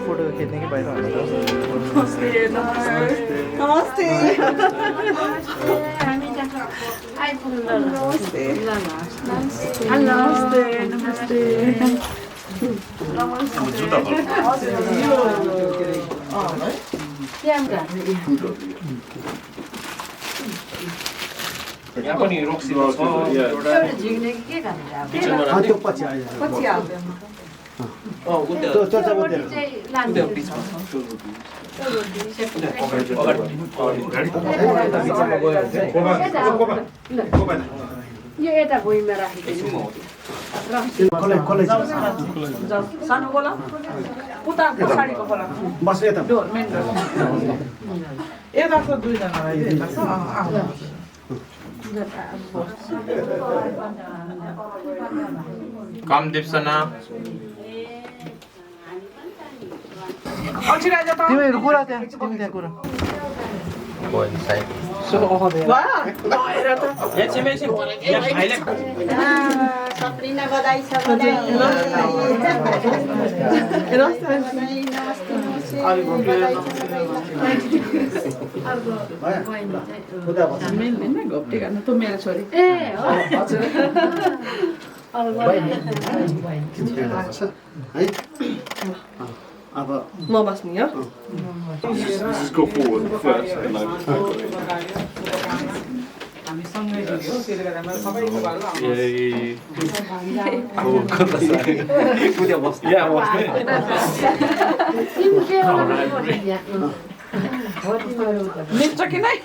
Photo खिच्ने कि बाहिर नमस्ते यहाँ पनि रक्सीमा छ एउटा त्यो पछि आयो त्यो चर्चा गर्दै यो यता भुइँमा राखेको सानो खोला उता पछाडिको खोला बस यता यता छ दुईजना कामदेव सना तिमीहरू कुरा त्यहाँ तिमी त्यहाँ कुरा सप्रिना बधाई छ बधाई तँ मेरो छोरी ए हो अब म बस्ने हो Just go forward first and then हामी सँगै हो त्यसले गर्दा मैले सबैको बारेमा तिमी के हो मिल्छ कि नै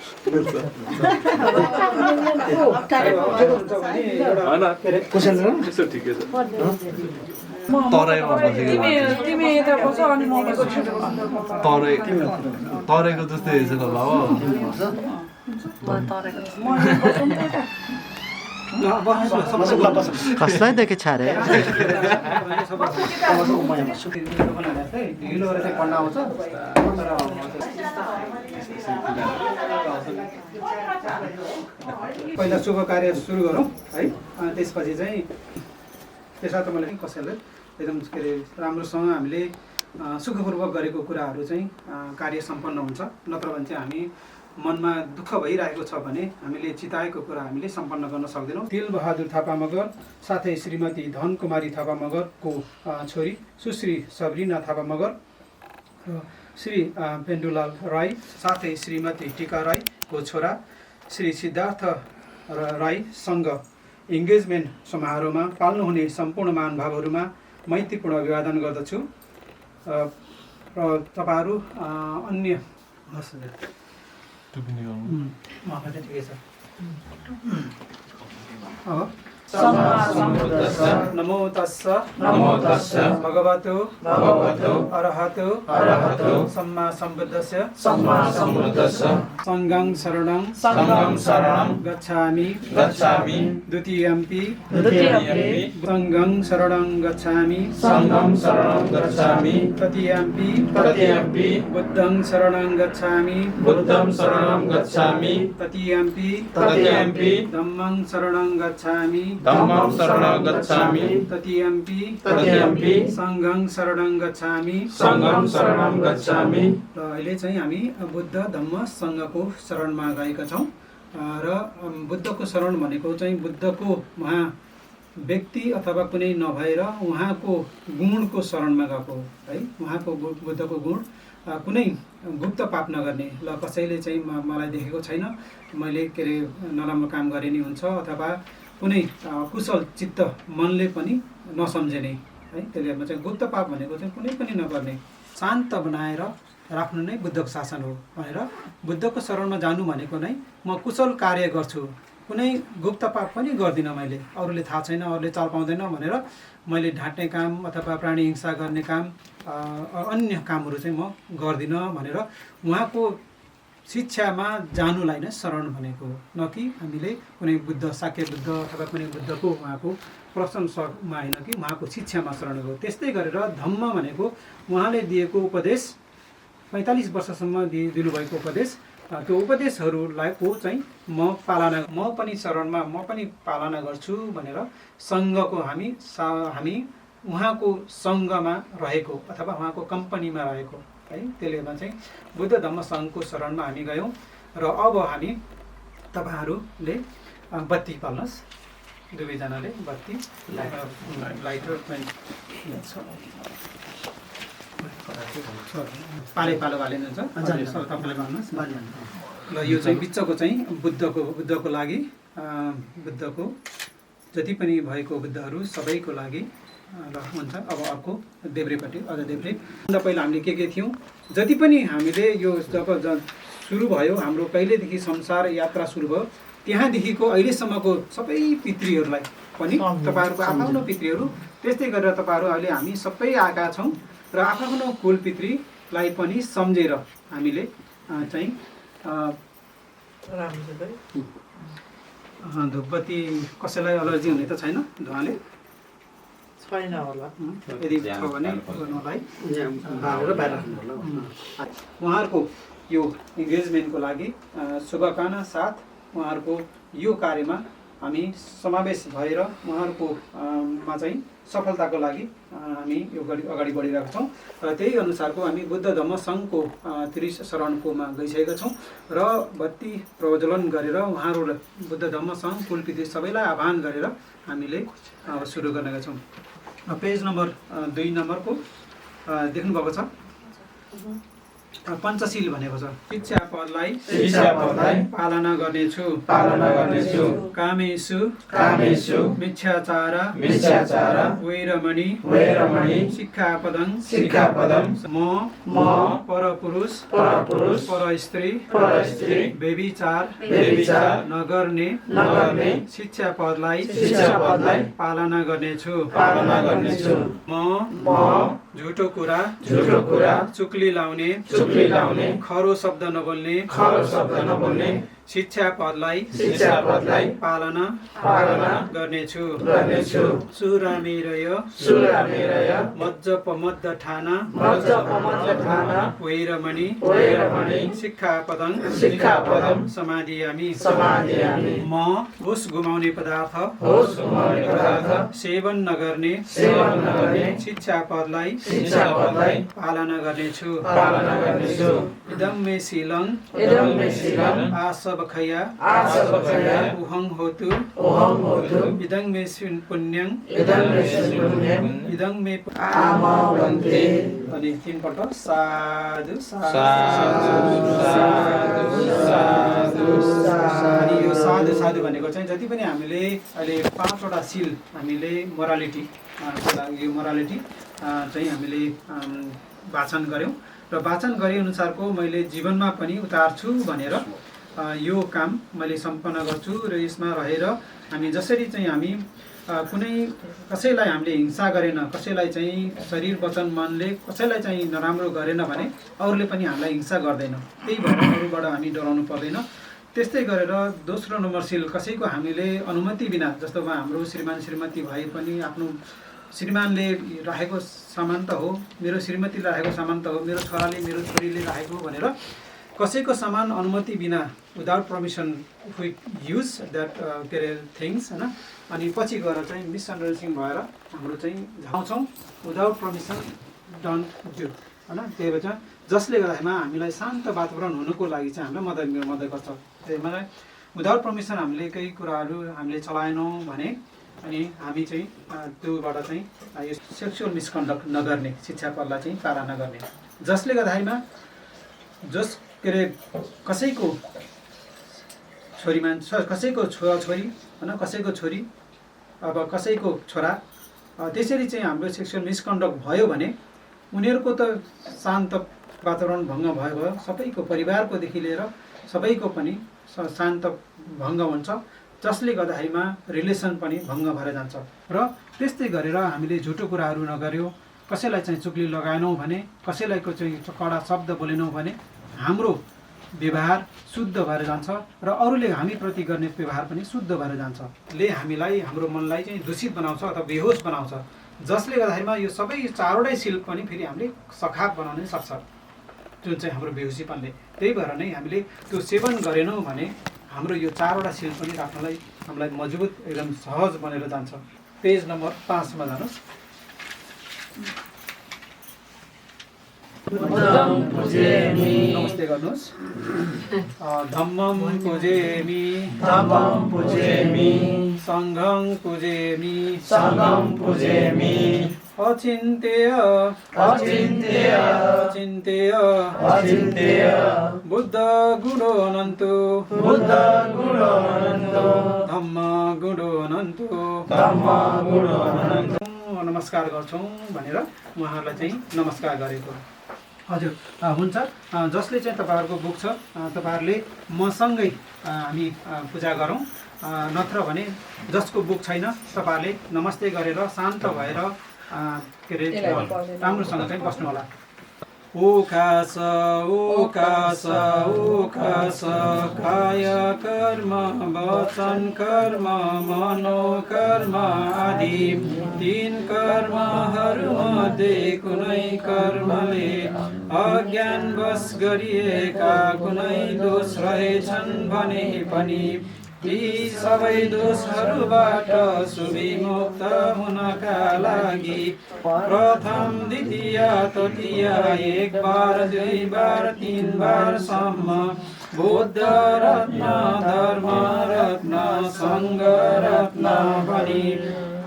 तिमी यता बस्छ अनि म तरेको जस्तै हेर्छ होला हो कसलाई देखे छारे पहिला शुभ कार्य सुरु गरौँ है अनि त्यसपछि चाहिँ त्यसर्थ मलाई कसैलाई एकदम के अरे राम्रोसँग हामीले सुखपूर्वक गरेको कुराहरू चाहिँ कार्य सम्पन्न हुन्छ नत्र भने चाहिँ हामी मनमा दुःख भइरहेको छ भने हामीले चिताएको कुरा हामीले सम्पन्न गर्न सक्दैनौँ। तिलबहादुर थापा मगर साथै श्रीमती धनकुमारी थापा मगरको छोरी सुश्री सबरिना थापा मगर र श्री पेन्डुलाल राई साथै श्रीमती टिका राईको छोरा श्री सिद्धार्थ राईसँग इङ्गेजमेन्ट समारोहमा पाल्नुहुने सम्पूर्ण महानुभावहरूमा मैत्रीपूर्ण अभिवादन गर्दछु र तपाईँहरू अन्य ठिकै छ नमो तस्स भगवतो अरहतो सम्मा सम्बुद्धस्य संघं शरणं गच्छामि द्वितीयम्पि संघं शरणं गच्छामि तृतीयम्पि बुद्धं शरणं गच्छामि तृतीयम्पि धम्मं शरणं गच्छामि तृतीयम्पि संघं शरणं गच्छामि र अहिले चाहिँ हामी बुद्ध धम्म संघको शरणमा गएका छौँ र बुद्धको शरण भनेको चाहिँ बुद्धको उहाँ व्यक्ति अथवा कुनै नभएर उहाँको गुणको शरणमा गएको है उहाँको बुद्धको गुण कुनै गुप्त पाप नगर्ने ल कसैले चाहिँ मलाई देखेको छैन मैले के अरे नराम्रो काम गरे नि हुन्छ अथवा कुनै कुशल चित्त मनले पनि नसम्झने है त्यसले चाहिँ गुप्त पाप भनेको चाहिँ कुनै पनि नगर्ने शान्त बनाएर राख्नु नै बुद्धको शासन हो भनेर बुद्धको शरणमा जानु भनेको नै म कुशल कार्य गर्छु कुनै गुप्त पाप पनि गर्दिनँ मैले अरूले थाहा छैन अरूले चाल पाउँदैन भनेर मैले ढाँट्ने काम अथवा प्राणी हिंसा गर्ने काम अन्य कामहरू चाहिँ म गर्दिनँ भनेर उहाँको शिक्षामा जानुलाई नै शरण भनेको हो न कि हामीले कुनै बुद्ध शाक्य बुद्ध अथवा कुनै बुद्धको उहाँको प्रशंसामा होइन कि उहाँको शिक्षामा शरण हो। त्यस्तै गरेर धम्म भनेको उहाँले दिएको उपदेश 45 वर्षसम्म दिनुभएको उपदेश त्यो उपदेशहरूलाई को चाहिँ म पनि शरणमा म पनि पालना गर्छु भनेर सङ्घको हामी उहाँको सङ्घमा रहेको अथवा उहाँको कम्पनीमा रहेको है, त्यसलेमा चाहिँ बुद्ध धम्म सङ्घको शरणमा हामी गयौँ। र अब हामी तपाईँहरूले बत्ती पाल्नुहोस्, दुवैजनाले बत्ती लाइटर पनि पाले पालो हालिदिनुहुन्छ, तपाईँले भन्नुहोस्। ल यो चाहिँ बिचको चाहिँ बुद्धको लागि, बुद्धको जति पनि भएको बुद्धहरू सबैको लागि ल हुन्छ। अब अर्को देब्रेपट्टि अझ देब्रे भन्दा पहिला हामीले के थियौँ, जति पनि हामीले यो जब सुरु भयो हाम्रो कहिलेदेखि संसार यात्रा सुरु भयो त्यहाँदेखिको अहिलेसम्मको सबै पितृहरूलाई पनि तपाईँहरूको आफ्नो पितृहरू, त्यस्तै गरेर तपाईँहरू अहिले हामी सबै आएका छौँ र आफ्नो कुल पितृलाई पनि सम्झेर हामीले चाहिँ धुपबत्ती कसैलाई एलर्जी हुने त छैन धुवाले? छैन होला। यदि छ भने गर्नुलाई बालेर बाहिर राख्नु होला। उहाँहरूको यो इङ्गेजमेन्टको लागि शुभकामना साथ उहाँहरूको यो कार्यमा हामी समावेश भएर उहाँहरूको मा चाहिँ सफलताको लागि हामी यो अगाडि बढिरहेका छौँ र त्यही अनुसारको हामी बुद्ध धम्म सङ्घको 30 शरणकोमा गइसकेका छौँ र बत्ती प्रज्वलन गरेर उहाँहरू बुद्ध धम्म सङ्घ कुलपितृ सबैलाई आह्वान गरेर हामीले सुरु गर्नेका छौँ। पेज नम्बर 2 नम्बरको देख्नुभएको छ, पञ्चशील भनेको छ। शिक्षा पदलाई पालना गर्नेछु, कामेषु मिथ्याचार वैरमणि शिक्षापदं म परपुरुष परस्त्री व्यभिचार नगर्ने शिक्षा पदलाई पालना गर्नेछु। म झुटो कुरा चुक्ली लाउने खरो शब्द नबोल्ने शिक्षा पदलाई पालना गर्नेछु। सुरामेरय मज्जपमद्द ठाना वैरमणि शिक्षापदं समाधियामि। म होस गुमाउने पदार्थ सेवन नगर्ने शिक्षा पदलाई पालना गर्नेछु। इदं मे शीलं आसवखया उहं होतु इदं मे पुण्यं इदं मे अनि 3 पल्ट साधु अनि यो साधु भनेको चाहिँ जति पनि हामीले अहिले 5वटा सिल हामीले मोरालिटी यो मोरालिटी चाहिँ हामीले वाचन गऱ्यौँ र वाचन गरे अनुसारको मैले जीवनमा पनि उतार्छु भनेर यो काम मैले सम्पन्न गर्छु र यसमा रहेर हामी जसरी चाहिँ हामी कुनै कसैलाई हामीले हिंसा गरेन, कसैलाई चाहिँ शरीर वचन मनले कसैलाई चाहिँ नराम्रो गरेन भने अरूले पनि हामीलाई हिंसा गर्दैन, त्यही भएर अरूबाट हामी डराउनु पर्दैन। त्यस्तै गरेर दोस्रो नम्बर सिल कसैको हामीले अनुमति बिना, जस्तोमा हाम्रो श्रीमान श्रीमती भए पनि आफ्नो श्रीमानले राखेको सामान त हो, मेरो श्रीमतीले राखेको सामान त हो, मेरो छोराले मेरो छोरीले राखेको भनेर कसैको सामान अनुमति बिना without permission we use that के अरे थिङ्स होइन, अनि पछि गएर चाहिँ मिसअन्डरस्ट्यान्डिङ भएर हाम्रो चाहिँ झाउँछौँ विदाउट परमिसन डन्ट डु होइन। त्यही भएर जसले गर्दाखेरिमा हामीलाई शान्त वातावरण हुनुको लागि चाहिँ हामीलाई मद्दत गर्छ। त्यही भएर विदाउट परमिसन हामीले केही कुराहरू हामीले चलाएनौँ भने अनि हामी चाहिँ त्योबाट चाहिँ यो सेक्सुअल मिसकन्डक्ट नगर्ने शिक्षा पदलाई चाहिँ पालना गर्ने, जसले गर्दाखेरिमा जस के अरे कसैको कसैको छोरी होइन, कसैको छोरी अब कसैको छोरा त्यसरी चाहिँ हाम्रो सेक्सुअल मिसकन्डक्ट भयो भने उनीहरूको त शान्त वातावरण भङ्ग भयो, सबैको परिवारकोदेखि लिएर सबैको पनि शान्त भङ्ग हुन्छ, जसले गर्दाखेरिमा रिलेसन पनि भङ्ग भएर जान्छ। र त्यस्तै गरेर हामीले झुटो कुराहरू नगर्यो, कसैलाई चाहिँ चुक्ली लगाएनौँ भने, कसैलाईको चाहिँ कडा शब्द बोलेनौँ भने हाम्रो व्यवहार शुद्ध भएर जान्छ र अरूले हामीप्रति गर्ने व्यवहार पनि शुद्ध भएर जान्छ। ले हामीलाई हाम्रो मनलाई चाहिँ दूषित बनाउँछ अथवा बेहोस बनाउँछ, जसले गर्दाखेरिमा यो सबै 4वटै सिल पनि फेरि हामीले सखाप बनाउन सक्छ जुन चाहिँ हाम्रो बेहोसीपनले। त्यही भएर नै हामीले त्यो सेवन गरेनौँ भने हाम्रो यो 4वटा सिल पनि राख्नलाई हामीलाई मजबुत एकदम सहज बनेर जान्छ। पेज नम्बर 5 मा जानुहोस्। नमस्ते गर्नुहोस् धम्मं पूजेमि संघं पूजेमि अचिन्त्य बुद्ध गुणो अनन्तो धम्म गुणो अनन्तो नमस्कार गर्छौँ भनेर उहाँहरूलाई चाहिँ नमस्कार गरेको। हजुर हुन्छ। जसले चाहिँ तपाईँहरूको बुक छ तपाईँहरूले मसँगै हामी पूजा गरौँ, नत्र भने जसको बुक छैन तपाईँहरूले नमस्ते गरेर शान्त भएर के अरे राम्रोसँग चाहिँ बस्नु होला। ओकास काय कर्म वचन कर्म मनोकर्म आदि 3 कर्महरूमध्ये कुनै कर्मले अज्ञानवश गरिएका कुनै दोष रहेछन् भने पनि यी सबै दोषहरूबाट सुविमुक्त हुनका लागि प्रथम द्वितीय तृतीय 1 बार 2 बार 3 बारसम्म बुद्ध रत्न धर्म रत्न सङ्घ रत्न भनी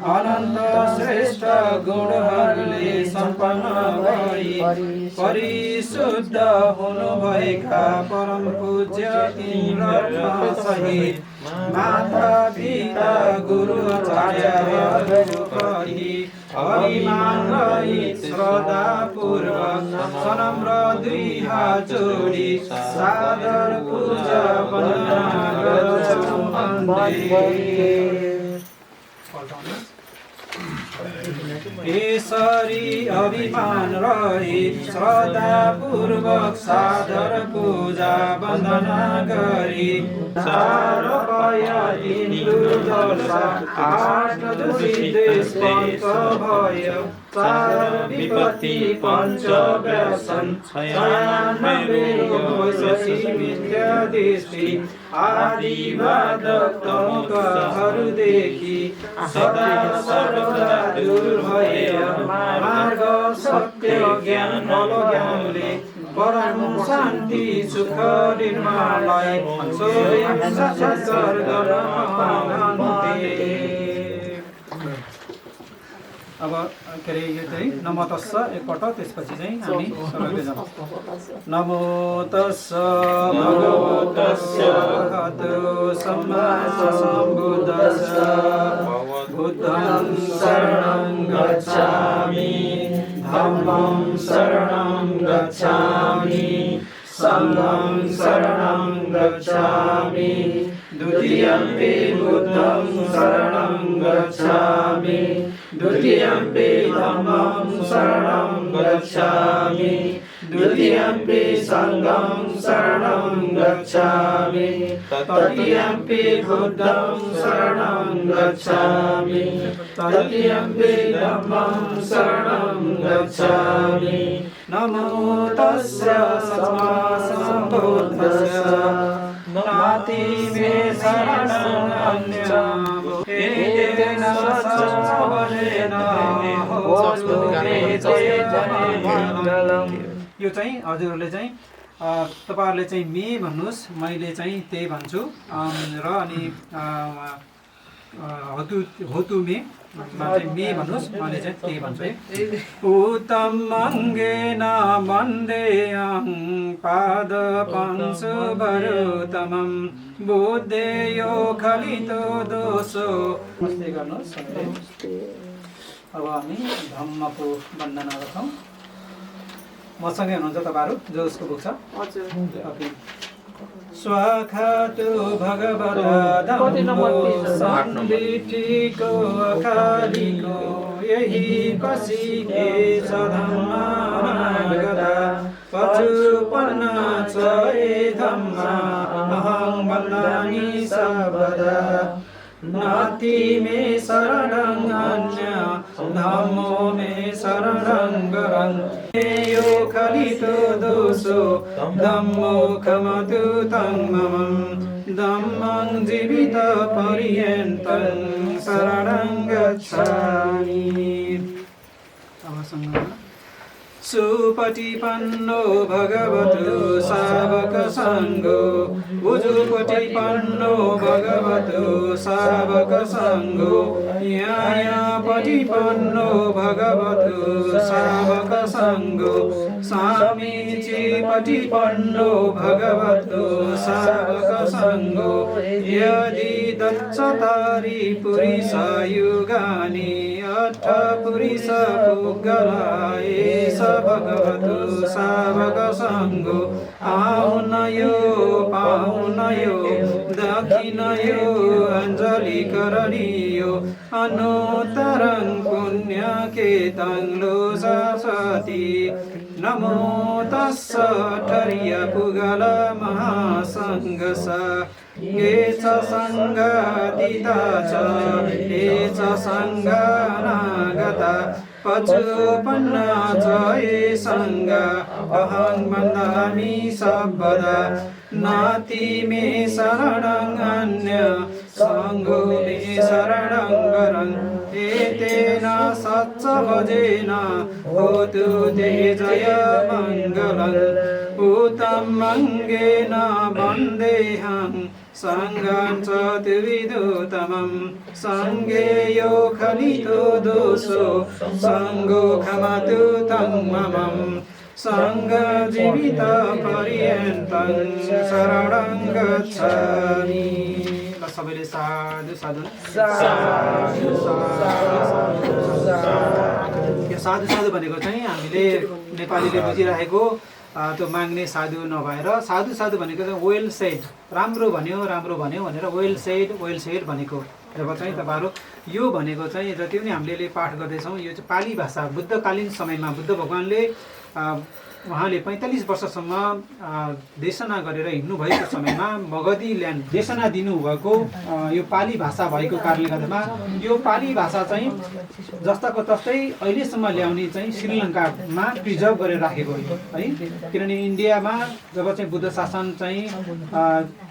अनन्त श्रेष्ठ गुणहरूले सम्पन्न भई परिशुद्ध हुनुभएका परम पूज्य 3 रत्न सहित माता पिता गुरु आचार्यहरूप्रति अभिमान रहित श्रद्धापूर्वक सनम्र 2 हात जोडी सादर पूजा वन्दना गर्छौँ। यसरी अभिमान रहित श्रद्धापूर्वक सादर पूजा वन्दना गरी 4 रुपैयाँ 3 दुर्दशा 8 दुर्देश भयो 4 विपत्ति 5 व्यसन 96 मिथ्या दृष्टि आदि बाधक तमोगहरूदेखि सदा सर्वदा दूर भएर मार्ग सत्य ज्ञान बलज्ञानले परम शान्ति सुख निर्माणलाई स्वयं साक्षात्कार गर्न। अब के अरे यो चाहिँ नमो तस्स एकपल्ट, त्यसपछि चाहिँ हामी सबैले जान्छौँ। नमो तस्स भगवतस्य भगवतो सम्मा सम्बुद्धस्स बुद्धं शरणं गच्छामि धम्मं शरणं गच्छामि संघं शरणं गच्छामि द्वितीयम्पि बुद्धं शरणं गच्छामि द्वितीयम्पि धम्मं शरणं गच्छामि द्वितीयम्पि संघं शरणं गच्छामि तृतीयम्पि बुद्धं शरणं गच्छामि तृतीयम्पि धम्मं शरणं गच्छामि। नमो तस्य सम्मा सम्बुद्धस्य नास्ति मे शरणं अन्यं एतेन श्रवणेन होतु मे मङ्गलम्। यो चाहिँ हजुरहरूले चाहिँ तपाईँहरूले चाहिँ मे भन्नुहोस्, मैले चाहिँ ते भन्छु र अनि होतु मे मे भन्नुहोस्, मैले चाहिँ ते भन्छु है। उत्तमङ्गेन वन्देयं पादपंशुभरोत्तमं बुद्धेयो खलितो दोषो। नमस्ते गर्नुहोस्। अब हामी धम्मको वन्दना गर्छौँ। मसँगै हुनुहुन्छ तपाईँहरू जो उसको बुक छ। स्वाखातु भगवता धम्मो सन्दिठिको अकालिको यही कसिके सधम्मागता पचुपन्न च ए धम्मा अहं वन्दामि सर्वदा नास्ति मे शरणं अन्य धम्मो मे शरणं गरं यो खलितो दोषो धम्मो खमतु तं मम धम्मं जीवित पर्यन्तं शरणं गच्छामि। अवसङ्गमा सुपटिपन्नो भगवतो सावक सङ्गो उजुपटिपन्नो भगवतो सावक सङ्गो यायापटिपन्नो भगवतो सावक सङ्गो सामीचीपटिपन्नो भगवतो सावक सङ्गो यदि दक्षतारि पुरिसयुगानि अठ पुरिस पुगलाए भगवतो सावक सङ्गो आउनयो पाउनयो दक्षिणयो अञ्जलि करणीयो अनुत्तरं पुण्य केतं लो सरस्वती नमो तस्स ठर्य पुगल महासङ्गस ये च सङ्गादिता च ये च सङ्गानागता पचुपन्ना च ये सङ्ग अहं वन्दामि सर्वदा नाति मे शरणं अन्य सङ्गो मे शरणं वरं एतेन सच्च भजेन होतु ते जय मङ्गलम् उत्तमङ्गेन वन्देऽहं सङ्गं च द्विविधोत्तमं सङ्गेयो खलितो दोषो सङ्गो खमतु तं ममं सङ्गजीवितपर्यन्तं शरणं गच्छामि। सबैले साधु साधु यो साधु साधु भनेको चाहिँ हामीले नेपालीले बुझिराखेको त्यो माग्ने साधु नभएर साधु साधु भनेको चाहिँ वेल सेड, राम्रो भन्यो भनेर वेल सेड भनेको जब चाहिँ तपाईँहरू यो भनेको चाहिँ जति पनि हामीले पाठ गर्दैछौँ यो चाहिँ पाली भाषा बुद्धकालीन समयमा बुद्ध भगवानले उहाँले 45 वर्षसम्म देशना गरेर हिँड्नुभएको समयमा मगधी ल्यान्ड देशना दिनुभएको यो पाली भाषा भएको कारणले गर्दामा यो पाली भाषा चाहिँ जस्ताको तस्तै अहिलेसम्म ल्याउने चाहिँ श्रीलङ्कामा प्रिजर्भ गरेर राखेको हो है। किनभने इन्डियामा जब चाहिँ बुद्ध शासन चाहिँ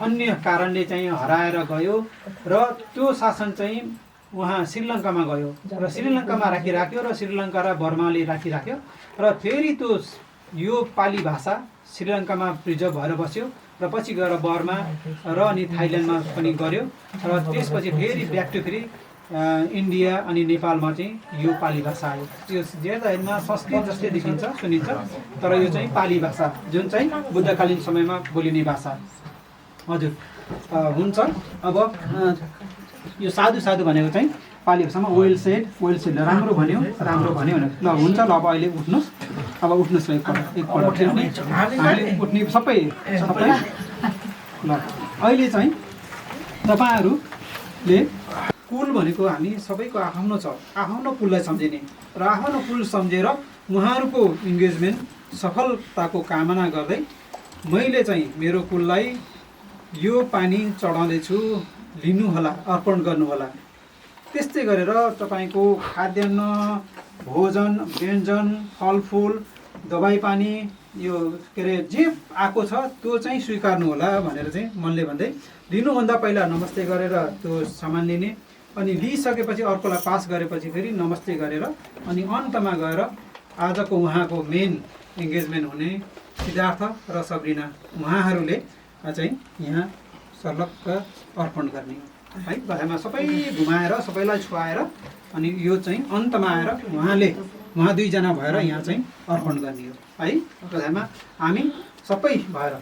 अन्य कारणले चाहिँ हराएर गयो र त्यो शासन चाहिँ उहाँ श्रीलङ्कामा गयो र श्रीलङ्कामा राखिराख्यो र श्रीलङ्का र बर्माले राखिराख्यो र फेरि त्यो यो पाली भाषा श्रीलङ्कामा प्रिजर्भ भएर बस्यो र पछि गएर बर्मा र अनि थाइल्यान्डमा पनि गऱ्यो र त्यसपछि फेरि ब्याक टु फेरि इन्डिया अनि नेपालमा चाहिँ यो पाली भाषा आयो। यो हेर्दाखेरिमा संस्कृत जस्तै देखिन्छ सुनिन्छ तर यो चाहिँ पाली भाषा जुन चाहिँ बुद्धकालीन समयमा बोलिने भाषा हजुर हुन्छ। अब यो साधु साधु भनेको चाहिँ पाली भाषामा वेल सेड राम्रो भन्यो भने ल हुन्छ। ल अब अहिले उठ्नुहोस्, अब उठ्नुहोस् एकपल्ट हामीले उठ्ने सबै ल अहिले चाहिँ तपाईँहरूले कुल भनेको हामी सबैको आफ्नो छ, आफ्नो कुललाई सम्झिने र आफ्नो कुल सम्झेर उहाँहरूको इन्गेजमेन्ट सफलताको कामना गर्दै मैले चाहिँ मेरो कुललाई यो पानी चढाउँदैछु, लिनुहोला, अर्पण गर्नुहोला। त्यस्तै गरेर तपाईँको खाद्यान्न भोजन व्यञ्जन फलफुल दबाई पानी यो के अरे जे आएको छ त्यो चाहिँ स्वीकार्नु होला भनेर चाहिँ मनले भन्दै लिनुभन्दा पहिला नमस्ते गरेर त्यो सामान लिने अनि लिइसकेपछि अर्कोलाई पास गरेपछि फेरि नमस्ते गरेर अनि अन्तमा गएर आजको उहाँको मेन इन्गेजमेन्ट हुने सिद्धार्थ र सब्रिना उहाँहरूले चाहिँ यहाँ सर्लक्क अर्पण गर्ने है। दसैँमा सबै घुमाएर सबैलाई छुवाएर अनि यो चाहिँ अन्तमा आएर उहाँ दुईजना भएर यहाँ चाहिँ अर्पण गर्ने हो है। दसैँमा हामी सबै भएर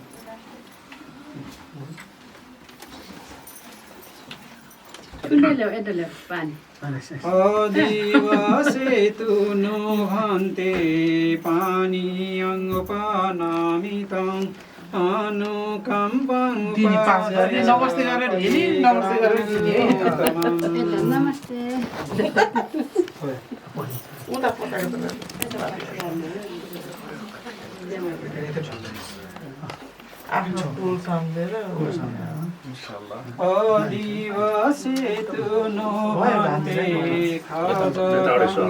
आदिवासे तुनु भन्ते पानी अङ्गपानामितं अनुकम्पं नमस्ते गरेर नमस्ते आफ्नो कुल सम्झेर आदिवासे तुनु भन्ते खाजनामितं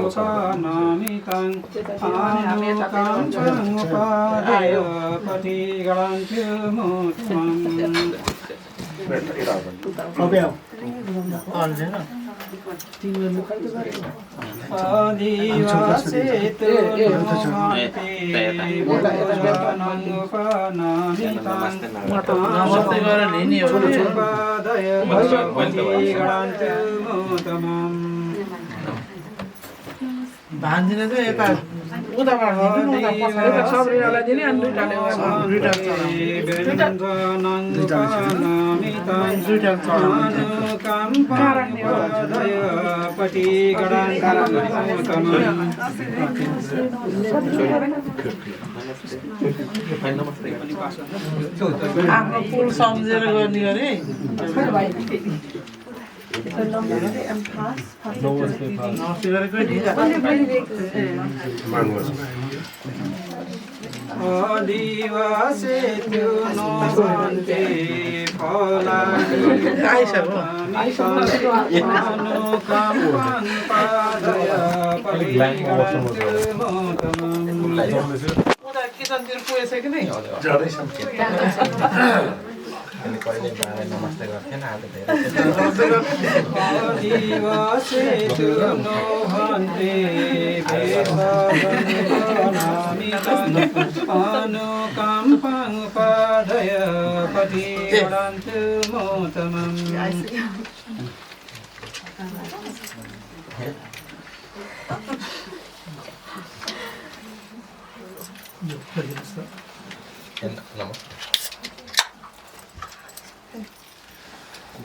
अनुकम्पं उपादेय पटिगलान्त्युमुत्तमम् नमस्ते गरेर हिँड्ने हो भान्जिने चाहिँ यता उताबाट दिनु उता पछाडि सबैलाई दिने अनि दुईटाले आफ्नो पुल सम्झेर गर्ने अरे नमस्ते गरेको ढिला आदिवासी त्यो नभन्ते फलाइसक्यो उता किचनतिर पुगेछ कि नै नमस्ते गर्थेन आज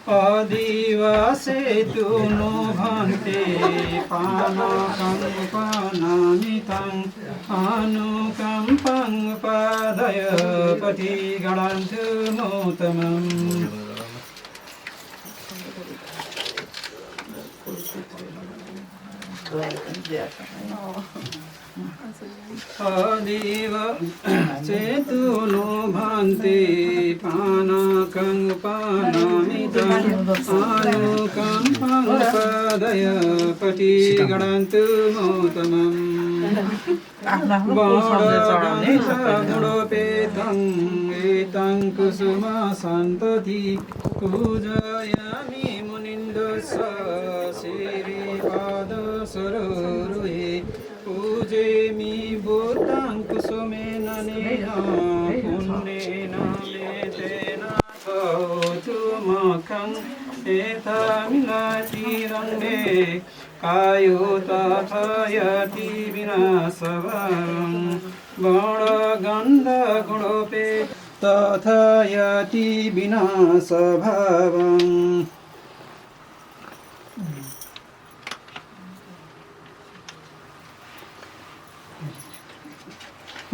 आदिवासी तुनो भन्ते पाना कंपनामितं अनुकंपं पादय पति गणान्तु मोतमम् चेतुनो भान्ते पानकंपनामितं अनुकंपं पादय पति गणान्तु मोतमम् गुणोपेतं एतं कुसुम सन्तति पूजयामि मुनिन्दस्स श्रीपाद सरोरुहे पूजेमि बुद्धं कुसुमेन नेन पुण्येन मेतेन चुमखं एतामिनातिरङ्गे कायो तथयति विनाशवरं गणगन्धगुणोपे तथयति विनाशभावम्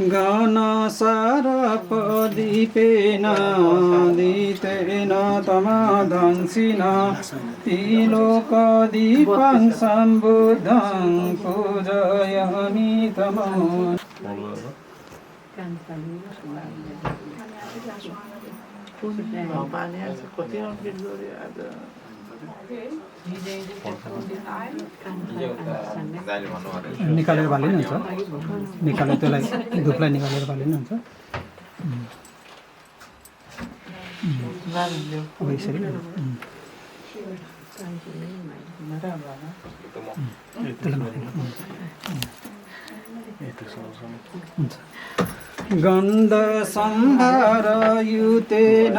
गानसारपदीपेन दितेन तमादंसिना त्रिलोकदीपं सम्बुद्धं पूजयामि तमः पानी आएको छ कति कम्प्लिट गर्यो आज निकालेर बाले नि हुन्छ निकालेर त्यसलाई धुपलाई निकालेर बाले नि हुन्छ अब यसरी गन्ध सम्भार युतेन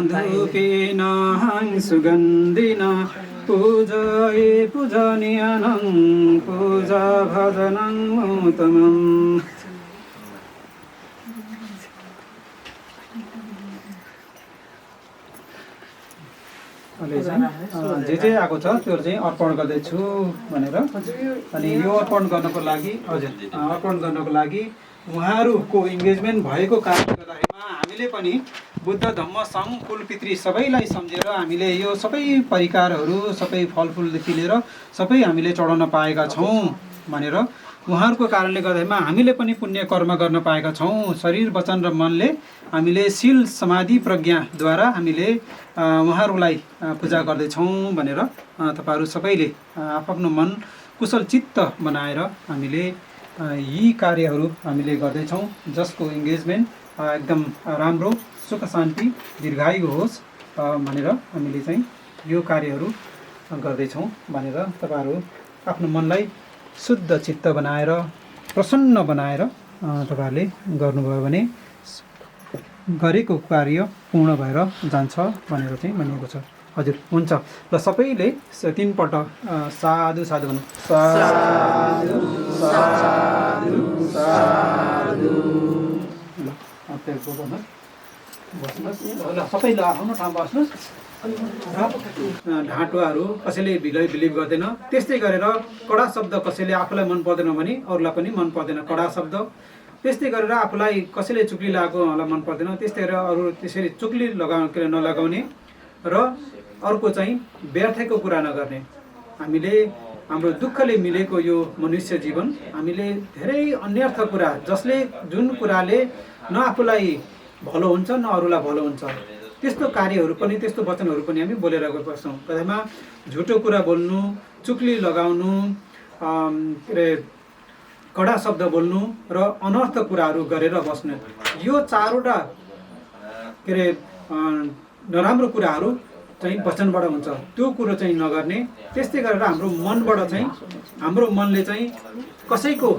धूपेन सुगन्धिन पूजये पूजनीयनं पूजा भजनं उत्तमम् जे आएको छ त्यो चाहिँ अर्पण गर्दैछु भनेर अनि यो अर्पण गर्नको लागि हजुर अर्पण गर्नको लागि उहाँहरूको इन्गेजमेन्ट भएको कारणले गर्दाखेरिमा हामीले पनि बुद्ध धम्म सङ्घ कुलपितृ सबैलाई सम्झेर हामीले यो सबै परिकारहरू सबै फलफुलदेखि लिएर सबै हामीले चढाउन पाएका छौँ भनेर उहाँहरूको कारणले गर्दाखेरिमा हामीले पनि पुण्य कर्म गर्न पाएका छौँ। शरीर वचन र मनले हामीले शील समाधि प्रज्ञाद्वारा हामीले उहाँहरूलाई पूजा गर्दैछौँ भनेर तपाईँहरू सबैले आफ्नो मन कुशल चित्त बनाएर हामीले यी कार्यहरू हामीले गर्दैछौँ जसको इन्गेजमेन्ट एकदम राम्रो सुख शान्ति दीर्घायु होस् भनेर हामीले चाहिँ यो कार्यहरू गर्दैछौँ भनेर तपाईँहरू आफ्नो मनलाई शुद्ध चित्त बनाएर प्रसन्न बनाएर तपाईँहरूले गर्नुभयो भने गरेको कार्य पूर्ण भएर जान्छ भनेर चाहिँ भनिएको छ। हजुर हुन्छ ल सबैले 3 पल्ट साधु साधु भन्नु साधु साधु साधु ल बस्नुहोस् ल सबैले आफ्नो ठाउँमा बस्नुहोस्। ढाँटुवाहरू कसैले बिलिभ गर्दैन, त्यस्तै गरेर कडा शब्द कसैले आफूलाई मन पर्दैन भने अरूलाई पनि मन पर्दैन कडा शब्द। त्यस्तै गरेर आफूलाई कसैले चुक्ली लगाएकोलाई मन पर्दैन, त्यस्तै गरेर अरू त्यसरी चुक्ली नलगाउने र अर्को चाहिँ व्यर्थको कुरा नगर्ने। हामीले हाम्रो दुःखले मिलेको यो मनुष्य जीवन हामीले धेरै अन्यर्थ कुरा जसले जुन कुराले न आफूलाई भलो हुन्छ न अरूलाई भलो हुन्छ त्यस्तो कार्यहरू पनि त्यस्तो वचनहरू पनि हामी बोलेर गइबस्छौँ। कतैमा झुटो कुरा बोल्नु, चुक्ली लगाउनु, के अरे कडा शब्द बोल्नु र अनर्थ कुराहरू गरेर बस्नु, यो 4वटा के अरे नराम्रो कुराहरू चाहिँ वचनबाट हुन्छ। त्यो कुरो चाहिँ नगर्ने। त्यस्तै गरेर हाम्रो मनबाट चाहिँ हाम्रो मनले चाहिँ कसैको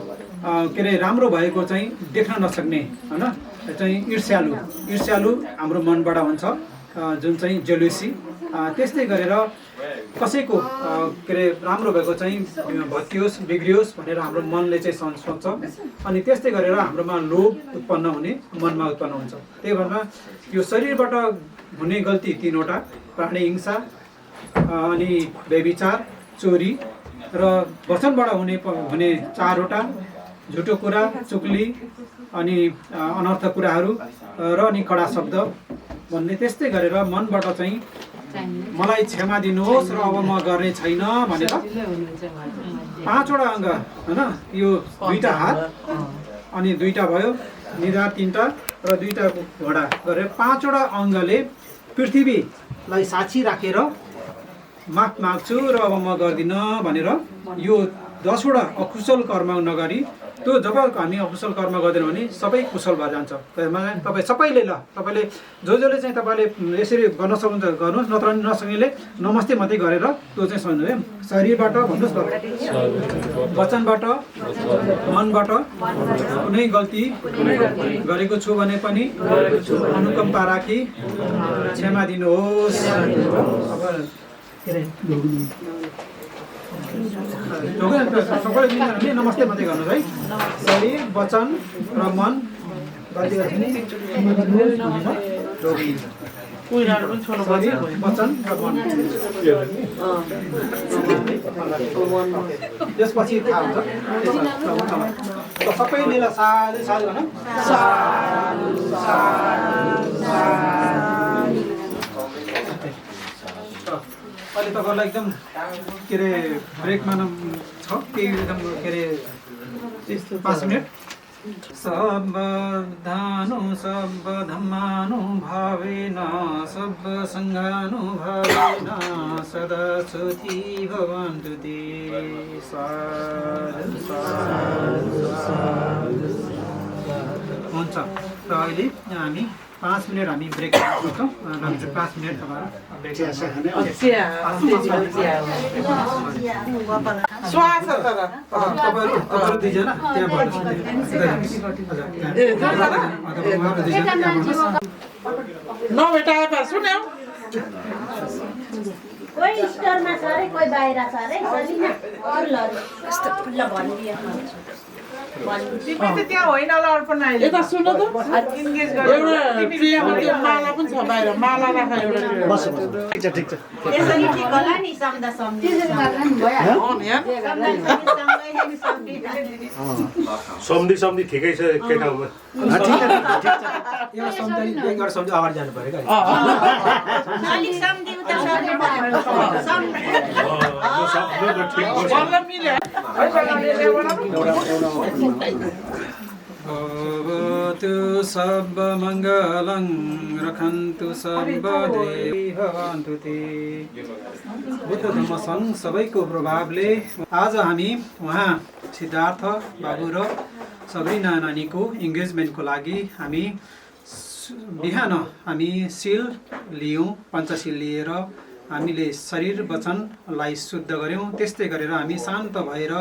के अरे राम्रो भएको चाहिँ देख्न नसक्ने होइन चाहिँ ईर्ष्यालु हाम्रो मनबाट हुन्छ जुन चाहिँ जेलुसी। त्यस्तै गरेर कसैको के अरे राम्रो भएको चाहिँ भत्कियोस् बिग्रियोस् भनेर हाम्रो मनले चाहिँ सोच्छ अनि त्यस्तै गरेर हाम्रोमा लोभ उत्पन्न हुने मनमा उत्पन्न हुन्छ। त्यही भएर यो शरीरबाट हुने गल्ती 3वटा प्राणी हिंसा अनि व्यभिचार चोरी र वचनबाट हुने 4वटा झुटो कुरा चुक्ली अनि अनर्थ कुराहरू र अनि कडा शब्द भन्ने। त्यस्तै गरेर मनबाट चाहिँ मलाई क्षमा दिनुहोस् र अब म गर्ने छैन भनेर 5वटा अङ्ग होइन यो 2टा हात अनि 2टा भयो निधार 3टा र 2टा घोडा गरेर 5वटा अङ्गले पृथ्वीलाई साक्षी राखेर माफ माग्छु र अब म गर्दिनँ भनेर यो 10वटा अकुशल कर्म नगरी त्यो जब हामी अकुशल कर्म गर्दैनौँ भने सबै कुशल भएर जान्छ। तपाईँ सबैले ल तपाईँले जसले चाहिँ तपाईँले यसरी गर्न सक्नुहुन्छ गर्नुहोस्, नत्र नसक्नेले नमस्ते मात्रै गरेर त्यो चाहिँ सुन्नु है। शरीरबाट भन्नुहोस् न वचनबाट मनबाट कुनै गल्ती गरेको छु भने पनि अनुकम्पा राखी क्षमा दिनुहोस्। सबैले नमस्ते मात्रै गर्नुहोस् है। शरीर वचन र मन वचन र मन त्यसपछि थाहा हुन्छ सबैले साधु साधु भन अहिले तपाईँहरूलाई एकदम के अरे ब्रेकमा छ केही एकदम के अरे 5 मिनट। सबधानु सबधम्मानु भावेन सब सङ्गानुभावेन सदा सुखी भवन्तु ते। साधु साधु साधु। हुन्छ र अहिले हामी 5 मिनट हामी ब्रेक गर्छौँ। 5 मिनट तपाईँहरू 2जना त्यहाँ नभेटाए सुन्यौ कोही स्टोरमा छ अरे कोही बाहिर छ अरे ल भनिदियो तिमी त त्यहाँ होइन होला अर्पण अहिले यता सुन त इन्गेज गरेर एउटा ट्रेमा त्यो माला पनि छ बाहिर माला राख एउटा बस ठिक छ यसरी ठिक होला नि सम्दा सम्झि सम्धि ठिकै छ एकै ठाउँमा एउटा सम्झि एउटा सम्झि अगाडि जानु पर्यो क्या अलिक सम्झि उता सर्नु पर्यो भवतु सर्वमङ्गलं रक्षन्तु सर्वदेव भवन्तु ते। बुद्ध धर्म सङ्घ सबैको प्रभावले आज हामी उहाँ सिद्धार्थ बाबु र सबरीना नानीको इङ्गेजमेन्टको लागि हामी बिहान हामी सिल लियौँ, पञ्चशील लिएर हामीले शरीर वचनलाई शुद्ध गऱ्यौँ। त्यस्तै गरेर हामी शान्त भएर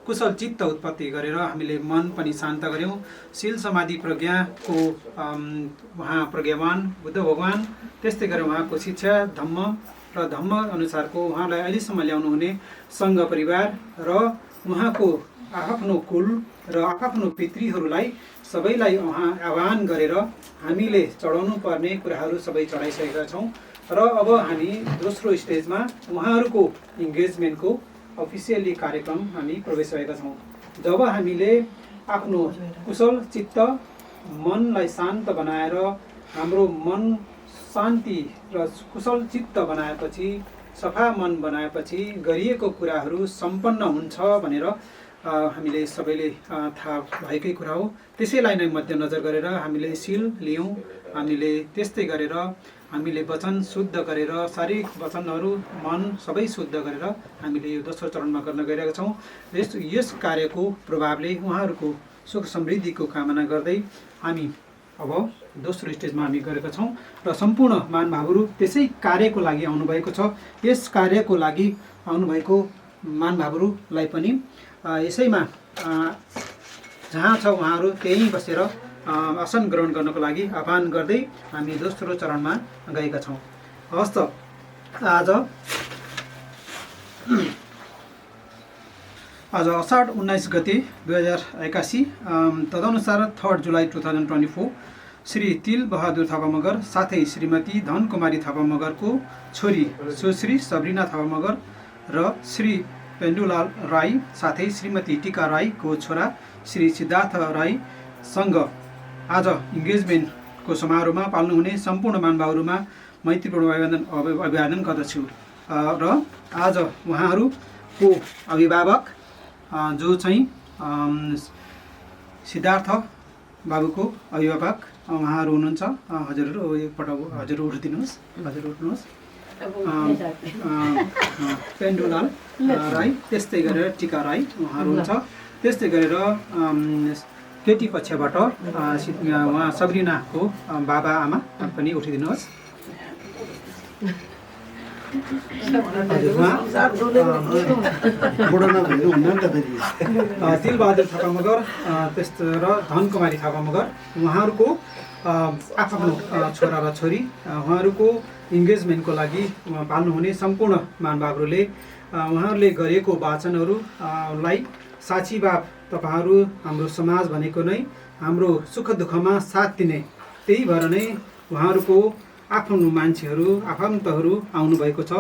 कुशल चित्त उत्पत्ति गरेर हामीले मन पनि शान्त गऱ्यौँ। शील समाधि प्रज्ञाको उहाँ प्रज्ञावान बुद्ध भगवान, त्यस्तै गरेर उहाँको शिक्षा धम्म र धम्म अनुसारको उहाँलाई अहिलेसम्म ल्याउनु हुने सङ्घ परिवार र उहाँको आफ्नो कुल र आफ्नो पितृहरूलाई सबैलाई उहाँ आह्वान गरेर हामीले चढाउनु पर्ने कुराहरू सबै चढाइसकेका छौँ। र अब हामी दोस्रो स्टेजमा उहाँहरूको इङ्गेजमेन्टको अफिसियली कार्यक्रम हामी प्रवेश गरेका छौँ। जब हामीले आफ्नो कुशल चित्त मनलाई शान्त बनाएर हाम्रो मन शान्ति र कुशल चित्त बनाएपछि, सफा मन बनाएपछि गरिएको कुराहरू सम्पन्न हुन्छ भनेर हामीले सबैले थाहा भएकै कुरा हो। त्यसैलाई नै मध्यनजर गरेर हामीले शील लियौँ। हामीले त्यस्तै गरेर हामीले वचन शुद्ध गरेर शारीरिक वचनहरू मन सबै शुद्ध गरेर हामीले यो दोस्रो चरणमा गर्न गइरहेका छौँ। यस कार्यको प्रभावले उहाँहरूको सुख समृद्धिको कामना गर्दै हामी अब दोस्रो स्टेजमा हामी गरेका छौँ र सम्पूर्ण महानुभावहरू त्यसै कार्यको लागि आउनुभएको छ। यस कार्यको लागि आउनुभएको महानुभावहरूलाई पनि यसैमा जहाँ छ उहाँहरू त्यहीँ बसेर आसन ग्रहण गर्नको लागि आह्वान गर्दै हामी दोस्रो चरणमा गएका छौँ। हवस् त आज असाढ 19 गते 2081 तदनुसार 3 जुलाई 2024 श्री तिल बहादुर थापा मगर साथै श्रीमती धनकुमारी थापा मगरको छोरी सुश्री सबरीना थापा मगर र श्री पेन्डुलाल राई साथै श्रीमती टिका राईको छोरा श्री सिद्धार्थ राईसँग आज इङ्गेजमेन्टको समारोहमा पाल्नुहुने सम्पूर्ण महानुभावहरूमा मैत्रीपूर्ण अभिवादन गर्दछु। र आज उहाँहरूको अभिभावक जो चाहिँ सिद्धार्थ बाबुको अभिभावक उहाँहरू हुनुहुन्छ। हजुरहरू एकपल्ट हजुर उठिदिनुहोस्, हजुर उठ्नुहोस्। पेन्डुलाल राई, त्यस्तै गरेर टिका राई उहाँहरू हुन्छ। त्यस्तै गरेर केटी पक्षबाट उहाँ सबरीनाको बाबा आमा पनि उठिदिनुहोस्। तिलबहादुर थापा मगर त्यस्तो र धनकुमारी थापा मगर उहाँहरूको आफ्नो छोरा र छोरी उहाँहरूको इङ्गेजमेन्टको लागि पाल्नुहुने सम्पूर्ण महानुभावहरूले उहाँहरूले गरेको वाचनहरूलाई साक्षी भाव तपाईँहरू हाम्रो समाज भनेको नै हाम्रो सुख दुःखमा साथ दिने, त्यही भएर नै उहाँहरूको आफ्नो मान्छेहरू आफन्तहरू आउनुभएको छ।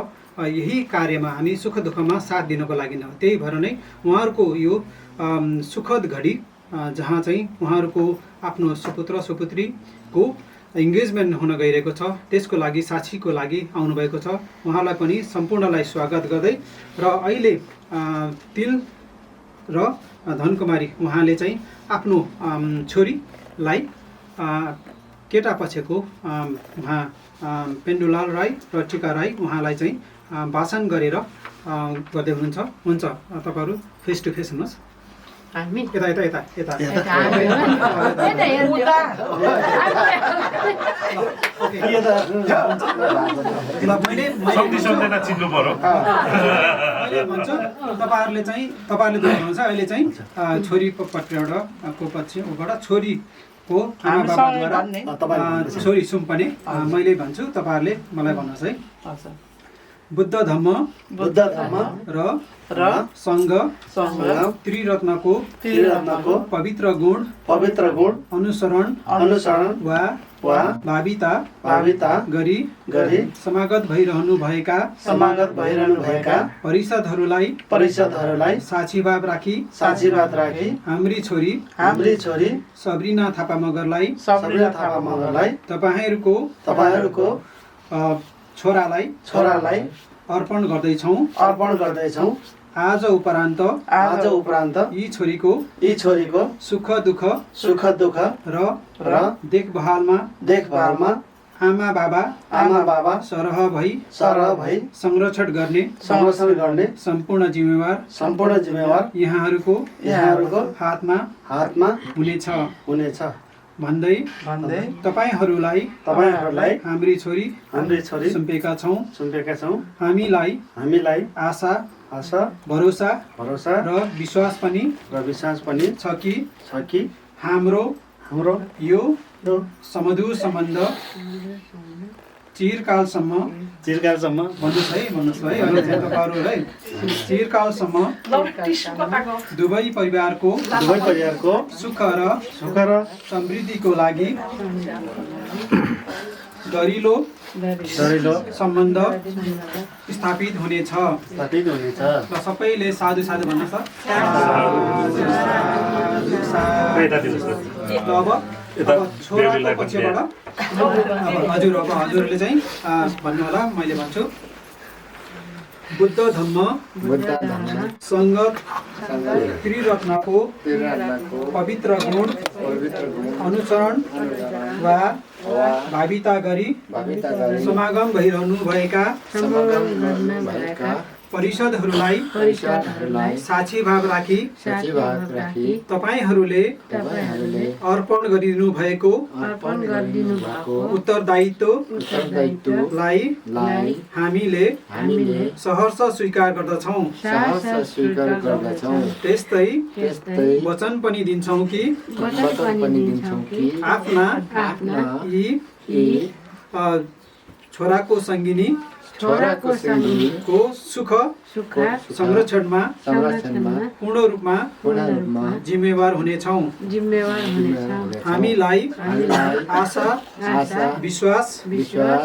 यही कार्यमा हामी सुख दुःखमा साथ दिनको लागि नै, त्यही भएर नै उहाँहरूको यो सुखद घडी जहाँ चाहिँ उहाँहरूको आफ्नो सुपुत्र सुपुत्रीको इङ्गेजमेन्ट हुन गइरहेको छ त्यसको लागि साक्षीको लागि आउनुभएको छ। उहाँलाई पनि सम्पूर्णलाई स्वागत गर्दै र अहिले तिल र धनकुमारी उहाँले चाहिँ आफ्नो छोरीलाई केटा पक्षको उहाँ पेन्डुलाल राई र टिका राई उहाँलाई चाहिँ भाषण गरेर गर्दै हुनुहुन्छ। हुन्छ, तपाईँहरू फेस टु फेस हुनुहोस्। यता यता यता यता तपाईँहरूले चाहिँ देख्नुहुन्छ अहिले चाहिँ छोरी पक्षबाट छोरीको आमा बाबाद्वारा छोरी सुम्पने मैले भन्छु, तपाईँहरूले मलाई भन्नुहोस् है। बुद्ध धम्म र सङ्घ त्रिरत्नको पवित्र गुण अनुसरण वा भाविता गरी समागत भइरहनु भएका परिषदहरूलाई साक्षीभाव राखी हाम्री छोरी सबरीना थापा मगरलाई तपाईँहरूको छोरालाई अर्पण गर्दैछौँ। आज उपरान्त यी छोरीको सुख दुःख र देखभालमा आमा बाबा सरह भई संरक्षण गर्ने सम्पूर्ण जिम्मेवार यहाँहरूको हातमा हुनेछ। भन्दै तपाईँहरूलाई हाम्री छोरी सुम्पेका छौँ हामीलाई आशा भरोसा र विश्वास पनि छ कि हाम्रो यो समधुर सम्बन्ध चिरकालसम्म भन्नुहोस् है अहिले चाहिँ तपाईँहरूलाई चिरकालसम्म दुवै परिवारको सुख र समृद्धिको लागि दरिलो सम्बन्ध स्थापित हुनेछ र सबैले साधु साधु भन्नुहोस् अब छोराको पक्षबाट हजुरले चाहिँ भन्नु होला मैले भन्छु बुद्ध धम्म सङ्गत त्रिरत्नको पवित्र गुण अनुसरण वा भाविता गरी समागम भइरहनु भएका परिषदहरूलाई साक्षी भाव राखी तपाईँहरूले अर्पण गरिदिनु भएको उत्तरदायित्वलाई हामीले सहर्ष स्वीकार गर्दछौँ त्यस्तै वचन पनि दिन्छौँ कि आफ्ना यी छोराको सङ्गिनी को सुख संरक्षणमा पूर्ण रूपमा जिम्मेवार हुनेछौँ हामीलाई आशा विश्वास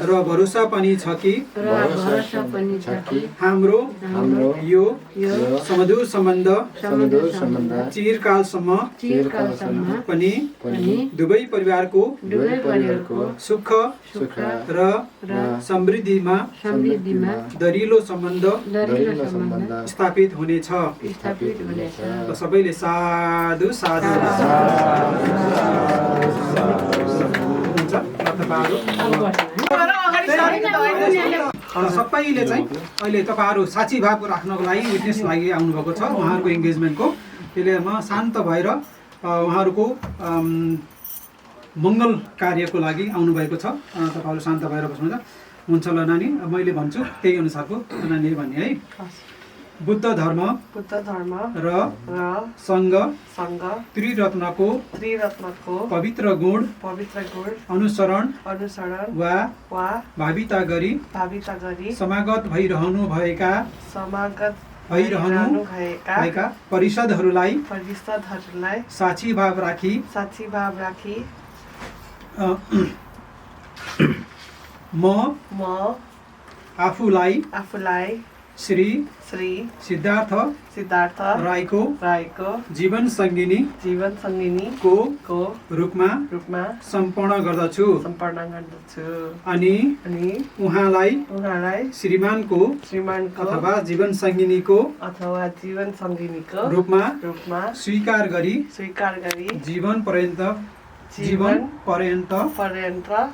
र भरोसा पनि छ कि हाम्रो यो समधुर सम्बन्ध चिरकालसम्म पनि दुवै परिवारको सुख र समृद्धिमा दरिलो सम्बन्ध स्थापित हुनेछ सबैले साधु साधु सबैले चाहिँ अहिले तपाईँहरू साक्षी भाव राख्नको लागि विटनेस लागि आउनुभएको छ उहाँहरूको इङ्गेजमेन्टको त्यसले म शान्त भएर उहाँहरूको मङ्गल कार्यको लागि आउनुभएको छ तपाईँहरू शान्त भएर बस्नुहुन्छ हुन्छ ल नानी मैले भन्छु त्यही अनुसारको नानीले भन्ने है बुद्ध धर्म र सङ्घ त्रिरत्नको पवित्र गुण अनुसरण वा भाविता गरी समागत भइरहनु भएका परिषदहरूलाई साक्षी भाव राखी म आफूलाई श्री सिद्धार्थ राईको जीवन सङ्गिनी को रूपमा सम्पन्न गर्दछु अनि उहाँलाई श्रीमानको अथवा जीवन सङ्गिनीको रूपमा स्वीकार गरी जीवन पर्यन्त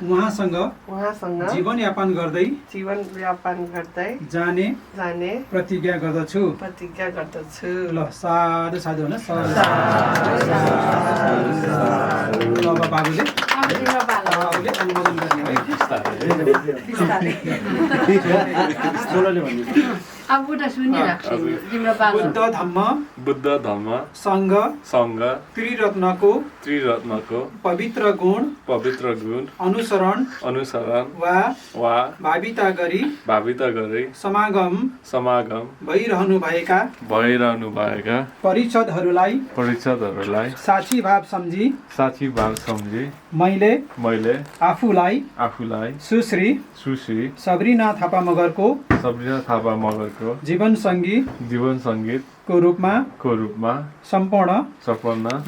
उहाँसँग जीवन यापन गर्दै जाने प्रतिज्ञा गर्दछु ल साधु साधु होइन अब बाबुले अनुमोदन गर्ने है बुद्ध धम्म सङ्घ त्रिरत्नको पवित्र गुण अनुसरण वा भाविता गरी समागम भइरहनु भएका परिषदहरूलाई साक्षी भाव सम्झी मैले आफूलाई सुश्री सबरीना थापा मगरको जीवन सङ्गीतको रूपमा सम्पन्न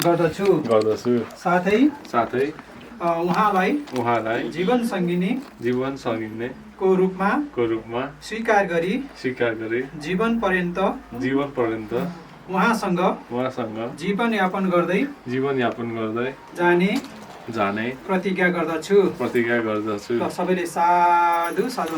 गर्दछु साथै उहाँलाई जीवन सङ्गिनीको रूपमा स्वीकार गरी जीवन पर्यन्त उहाँसँग जीवन यापन गर्दै जाने प्रतिज्ञा गर्दछु सबैले साधु साधु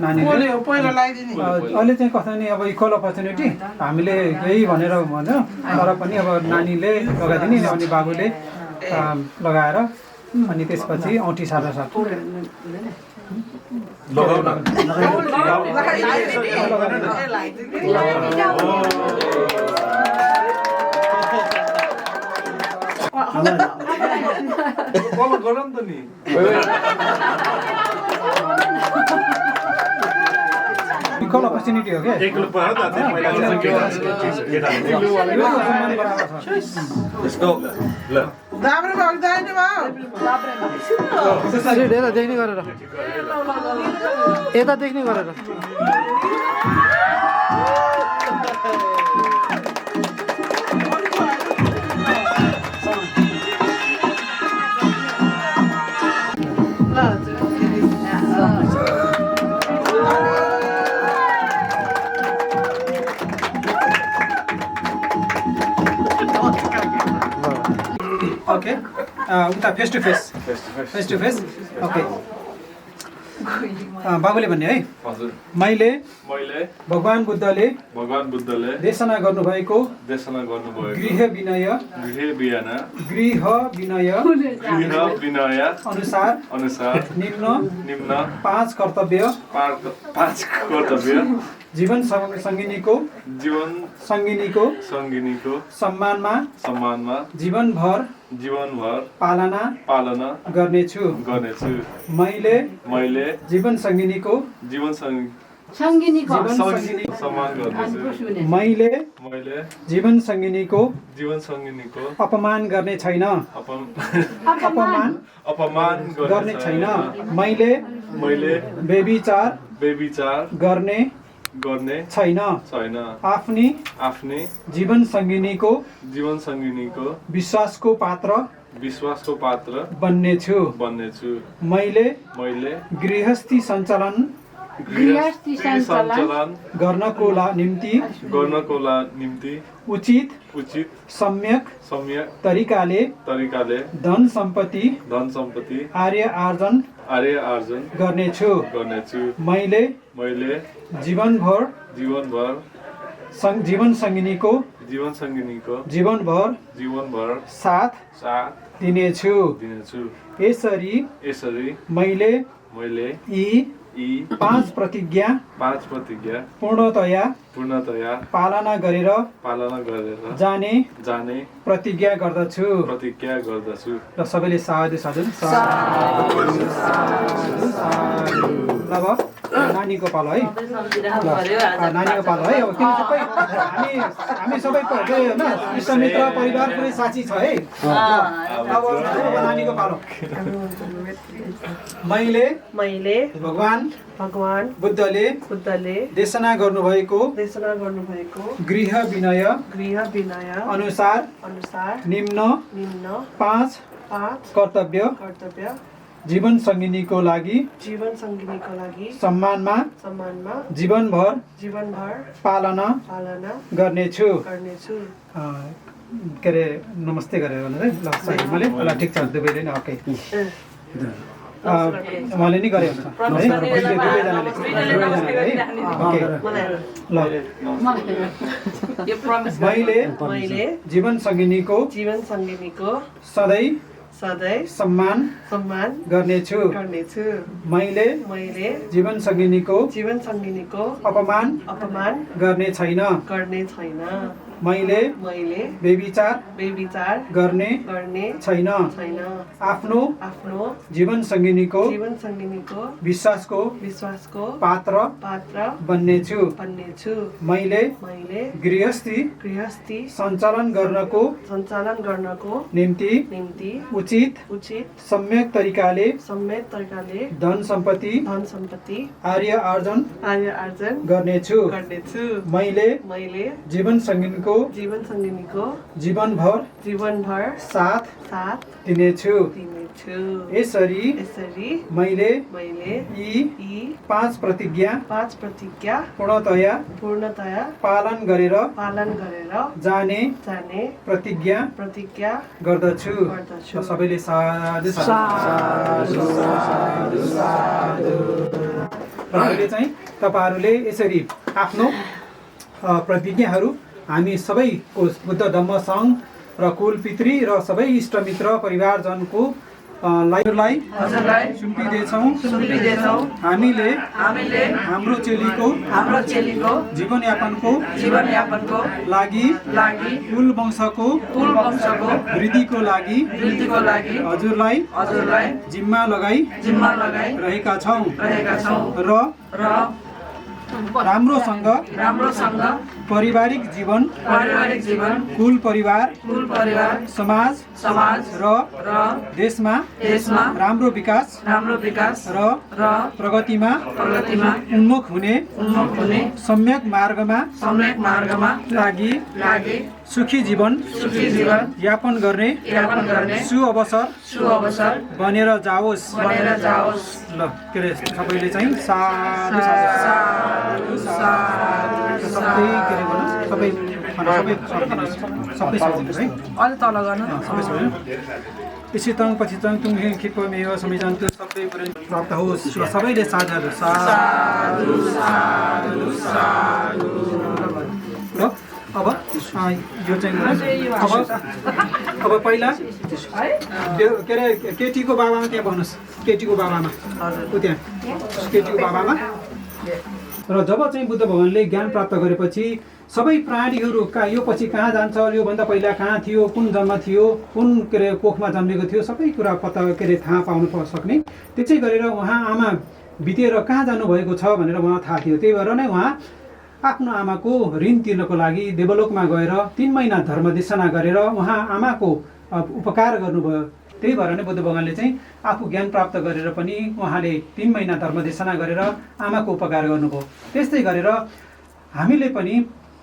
नानीले पहिला लगाइदिने अहिले चाहिँ कस्तो नि अब इक्वल अपर्च्युनिटी हामीले यही भनेर भन्छ तर पनि अब नानीले लगाइदिने अनि बाबुले लगाएर अनि त्यसपछि औँठी सार्दा साथ गरम त नि इक्वल अपर्च्युनिटी हो क्या एक लुक भएर त पहिला चाहिँ ल राम्रो भएको जाने भयो यता देख्ने गरेर यता देख्ने गरेर ओके उता फेस टु फेस ओके बाबुले भन्ने है हजुर मैले मैले भगवान बुद्धले देशना गर्नुभएको गृह विनय अनुसार निम्न 5 कर्तव्य जीवन सङ्गिनीको सम्मानमा जीवनभर पालना गर्नेछु मैले जीवन सङ्गिनीको मैले जीवन सङ्गिनीको अपमान गर्ने छैन मैले व्यभिचार गर्ने छैन आफ्नी जीवन सङ्गिनीको विश्वासको पात्र बन्नेछु मैले गृहस्थी सञ्चालन गर्नको निम्ति उचित सम्यक तरिकाले धन सम्पत्ति आर्य आर्जन गर्नेछु मैले जीवनभर जीवन सङ्गिनीको जीवनभर साथ दिनेछु यसरी मैले यी 5 प्रतिज्ञा पूर्णतया पालना गरेर जाने प्रतिज्ञा गर्दछु र सबैले साधु साधु अब नानीको पालो है नानीको पालो है अब किन सबै हामी सबै होइन इष्टमित्र परिवार पुरै साथी छ है अब नानीको पालो मैले भगवान बुद्धले देशना गर्नुभएको गृह विनय अनुसार निम्न 5 कर्तव्य जीवन सङ्गिनीको लागि सम्मानमा जीवनभर पालना गर्नेछु के अरे नमस्ते गरेर है ल सही मैले ल ठिक छ दुवैले नै ओके उहाँले नि गरे हुन्छ है मैले जीवन सङ्गिनीको सधैँ सम्मान गर्नेछु मैले जीवन सङ्गिनीको अपमान गर्ने छैन मैले व्यभिचार गर्ने छैन आफ्नो जीवन सङ्गिनीको विश्वासको पात्र बन्नेछु मैले गृहस्थी सञ्चालन गर्नको निम्ति उचित सम्यक तरिकाले धन सम्पत्ति आर्य आर्जन गर्नेछु मैले जीवन सङ्गिनीको सङ्गिनीको जीवनभर साथ दिनेछु। यसरी मैले यी 5 प्रतिज्ञा पूर्णतया पालन गरेर जाने प्रतिज्ञा गर्दछु। सबैले साधु साधु साधु साधु। हामीले चाहिँ तपाईहरूले यसरी आफ्नो प्रतिज्ञाहरू हामी सबैको बुद्ध धम्म सङ्घ र कुल पितृ र सबै इष्टमित्र परिवारजनको लाई सुम्पिदिएछौँ। हामीले हाम्रो चेलीको जीवनयापनको लागि कुल वंशको वृद्धिको लागि हजुरलाई जिम्मा लगाई रहेका छौँ र राम्रोसँग पारिवारिक जीवन कुल परिवार समाज र देशमा राम्रो विकास र प्रगतिमा उन्मुख हुने सम्यक मार्गमा लागि सुखी जीवन यापन गर्ने सुअवसर बनेर जाओस्। ल के अरे सबैले चाहिँ साधु साधु साधु सबै के अरे भनौँ सबै सजिलो है। अलि तल गर्न इसी तङ पछि तङ तुङ खिप मेव समिजान्तु सबै कुरा प्राप्त होस्। सबैले साझाहरू साधु साधु साधु। र अब यो चाहिँ अब पहिला के अरे केटीको बाबामा त्यहाँ भन्नुहोस्। केटीको बाबामा ऊ त्यहाँ केटीको बाबामा। र जब चाहिँ बुद्ध भगवानले ज्ञान प्राप्त गरेपछि सबै प्राणीहरू यो पछि कहाँ जान्छ, योभन्दा पहिला कहाँ थियो, कुन जन्म थियो, कुन के अरे कोखमा जन्मेको थियो, सबै कुरा पत्ता के अरे थाहा पाउनु सक्ने। त्यसै गरेर उहाँ आमा बितेर कहाँ जानुभएको छ भनेर उहाँ थाहा थियो। त्यही भएर नै उहाँ आफ्नो आमाको ऋण तिर्नको लागि देवलोकमा गएर 3 महिना धर्मदेशना गरेर उहाँ आमाको उपकार गर्नुभयो। त्यही भएर नै बुद्ध भगवानले चाहिँ आफू ज्ञान प्राप्त गरेर पनि उहाँले 3 महिना धर्मदेशना गरेर आमाको उपकार गर्नुभयो। त्यस्तै गरेर हामीले पनि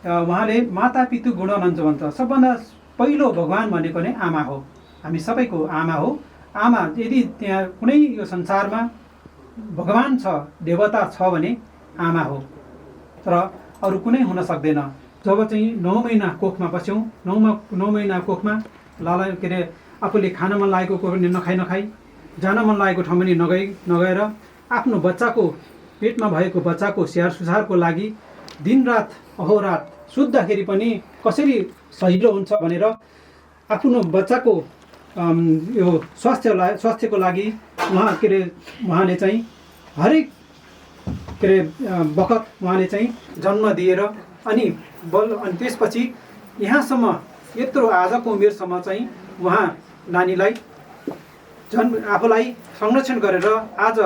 उहाँले माता पितृ गुणनञ्च भन्छ। सबभन्दा पहिलो भगवान भनेको नै आमा हो। हामी सबैको आमा हो। आमा यदि त्यहाँ कुनै यो संसारमा भगवान छ, देवता छ भने आमा हो, तर अरू कुनै हुन सक्दैन। जब चाहिँ 9 महिना कोखमा बस्यौँ, 9 महिना कोखमा लाला के अरे आफूले खान मन लागेको पनि नखाई जान मन लागेको ठाउँमा नि नगएर आफ्नो बच्चाको पेटमा भएको बच्चाको स्याहार सुसारको लागि दिनरात अहोरात सुत्दाखेरि पनि कसरी सजिलो हुन्छ भनेर आफ्नो बच्चाको यो स्वास्थ्यको लागि उहाँले चाहिँ हरेक के अरे बखत उहाँले चाहिँ जन्म दिएर अनि त्यसपछि यहाँसम्म यत्रो आजको उमेरसम्म चाहिँ उहाँ नानीलाई आफूलाई संरक्षण गरेर आज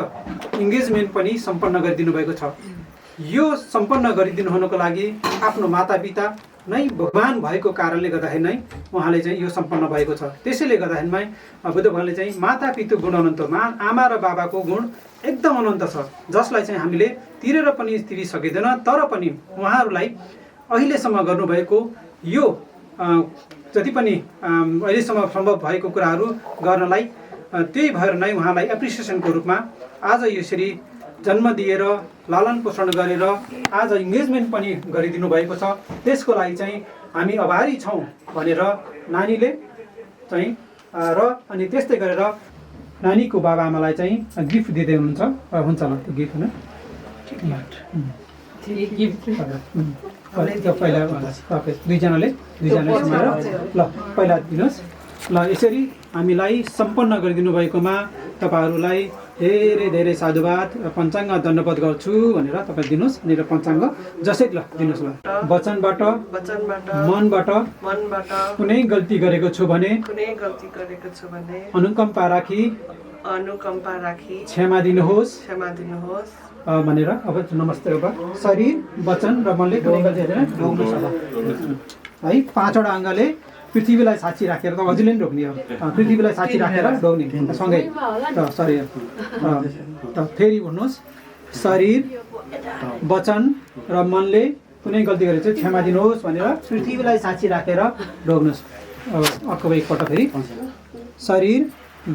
इङ्गेजमेन्ट पनि सम्पन्न गरिदिनु भएको छ। यो सम्पन्न गरिदिनु हुनको लागि आफ्नो मातापिता नै भगवान भएको कारणले गर्दाखेरि नै उहाँले चाहिँ यो सम्पन्न भएको छ। त्यसैले गर्दाखेरिमा बुद्ध भगवानले चाहिँ माता पितृ गुण अनन्त, आमा र बाबाको गुण एकदम अनन्त छ, जसलाई चाहिँ हामीले तिरेर पनि तिरिसकिँदैन। तर पनि उहाँहरूलाई अहिलेसम्म गर्नुभएको यो जति पनि अहिलेसम्म सम्भव भएको कुराहरू गर्नलाई त्यही भएर नै उहाँलाई एप्रिसिएसनको रूपमा आज यसरी जन्म दिएर लालन पोषण गरेर आज इङ्गेजमेन्ट पनि गरिदिनु भएको छ। त्यसको लागि चाहिँ हामी आभारी छौँ भनेर नानीले चाहिँ र अनि त्यस्तै गरेर नानीको बाबा आमालाई चाहिँ गिफ्ट दिँदै हुनुहुन्छ। हुन्छ ल त्यो गिफ्ट होइन पहिला दुईजनाले ल पहिला दिनुहोस्। ल यसरी हामीलाई सम्पन्न गरिदिनु भएकोमा तपाईँहरूलाई धेरै धेरै साधुवाद पञ्चाङ्ग दण्डवत गर्छु भनेर तपाईँ दिनुहोस्। अनि पञ्चाङ्ग जसै ल दिनुहोस्। ल वचनबाट मनबाट कुनै गल्ती गरेको छु भने अनुकम्पा राखी क्षमा दिनुहोस् भनेर अब नमस्ते अब शरीर वचन र मनले कुनै गल्ती है 5वटा अङ्गले पृथ्वीलाई साक्षी राखेर त हजुरले नि रोक्ने हो। पृथ्वीलाई साक्षी राखेर रोक्ने सँगै त शरीर त फेरि भन्नुहोस्। शरीर वचन र मनले कुनै गल्ती गरेर चाहिँ क्षमा दिनुहोस् भनेर पृथ्वीलाई साक्षी राखेर ढोग्नुहोस्। अब अर्को एकपल्ट फेरि शरीर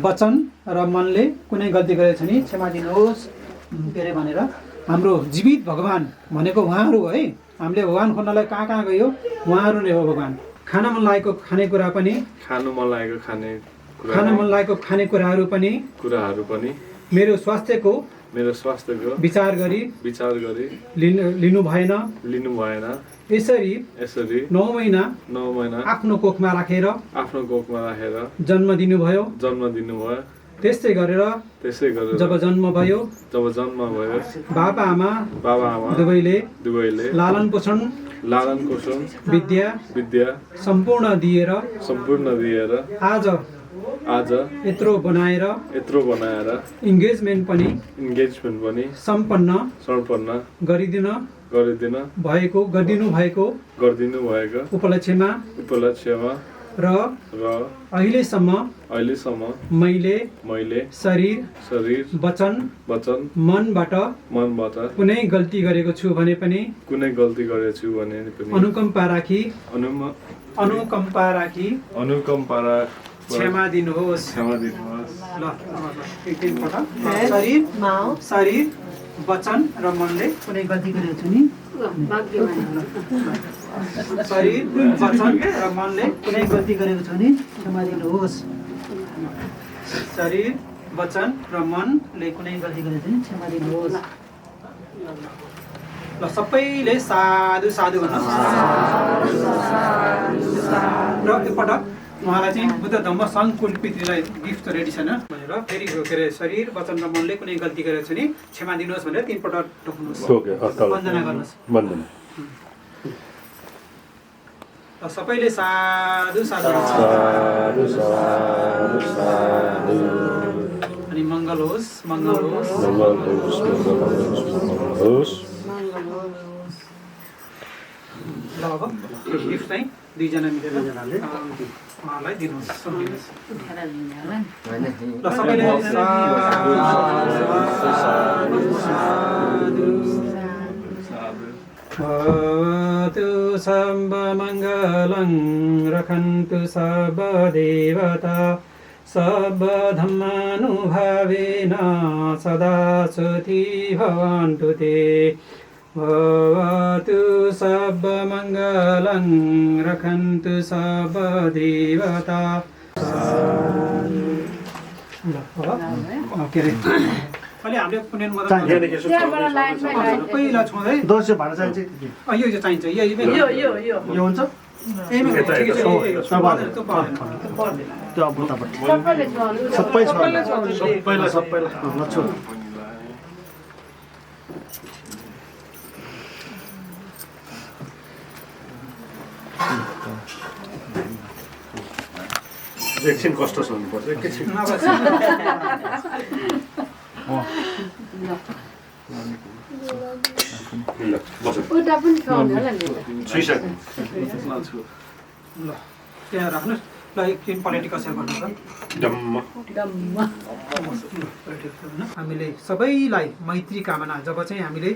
वचन र मनले कुनै गल्ती गरेछ भने क्षमा दिनुहोस् के अरे भनेर हाम्रो जीवित भगवान भनेको उहाँहरू हो है। हामीले भगवान खोज्नलाई कहाँ कहाँ गयो, उहाँहरू नै हो भगवान। खान मन लागेको खानेकुरा पनि खानु मन लागेको खानेकुराहरू पनि मेरो स्वास्थ्यको विचार गरी लिनु भएन। यसरी 9 महिना आफ्नो कोखमा राखेर जन्म दिनुभयो। त्यस्तै गरेर जब जन्म भयो बाबा आमा दुवैले लालन पोषण विद्या सम्पूर्ण दिएर आज यत्रो बनाएर इन्गेजमेन्ट पनि सम्पन्न गरिदिनु भएको उपलक्ष्यमा र अहिलेसम्म मैले शरीर वचन मनबाट कुनै गल्ती गरेको छु भने पनि अनुकम्पा राखी क्षमा दिनुहोस्। ल शरीर वचन र मनले कुनै गल्ती गरेको छु नि शरीर वचन र मनले कुनै गल्ती गरेको छु नि क्षमा दिनुहोस्। शरीर वचन र मनले कुनै गल्ती गरेको छु नि क्षमा दिनुहोस्। ल सबैले साधु साधु भन्नुहोस्। र एकपटक उहाँलाई चाहिँ बुद्ध धम्म सङ्घ कुलपितृलाई गिफ्ट रेडी छैन भनेर फेरि के अरे शरीर वचन र मनले कुनै गल्ती गरेको छ नि क्षमा दिनुहोस् भनेर 3 पटक टोक्नुहोस्। वन्दना गर्नुहोस्। सबैले साधु साधु अनि मङ्गल होस्। ल अब यो गिफ्ट चाहिँ 2 जना मिलेर उहाँलाई दिनुहोस्। ल सबैले भवतु सर्वमङ्गलं रक्षन्तु सर्वदेवता सर्वधर्मानुभावेन सदा सुखी भवन्तु ते। भवतु सर्वमङ्गलं रक्षन्तु सर्वदेवता। के अरे अहिले हामीले पुण्यन मदन पहिला छोड्दै दोस्रो भाडा चाहिन्छ यो चाहिन्छ यो हुन्छ एकछिन कष्ट सहनुपर्छ एकछिन त्यहाँ राख्नुहोस्। ल एकछिन पलेटी कसेर गर्नुहोस्। हामीले सबैलाई मैत्री कामना जब चाहिँ हामीले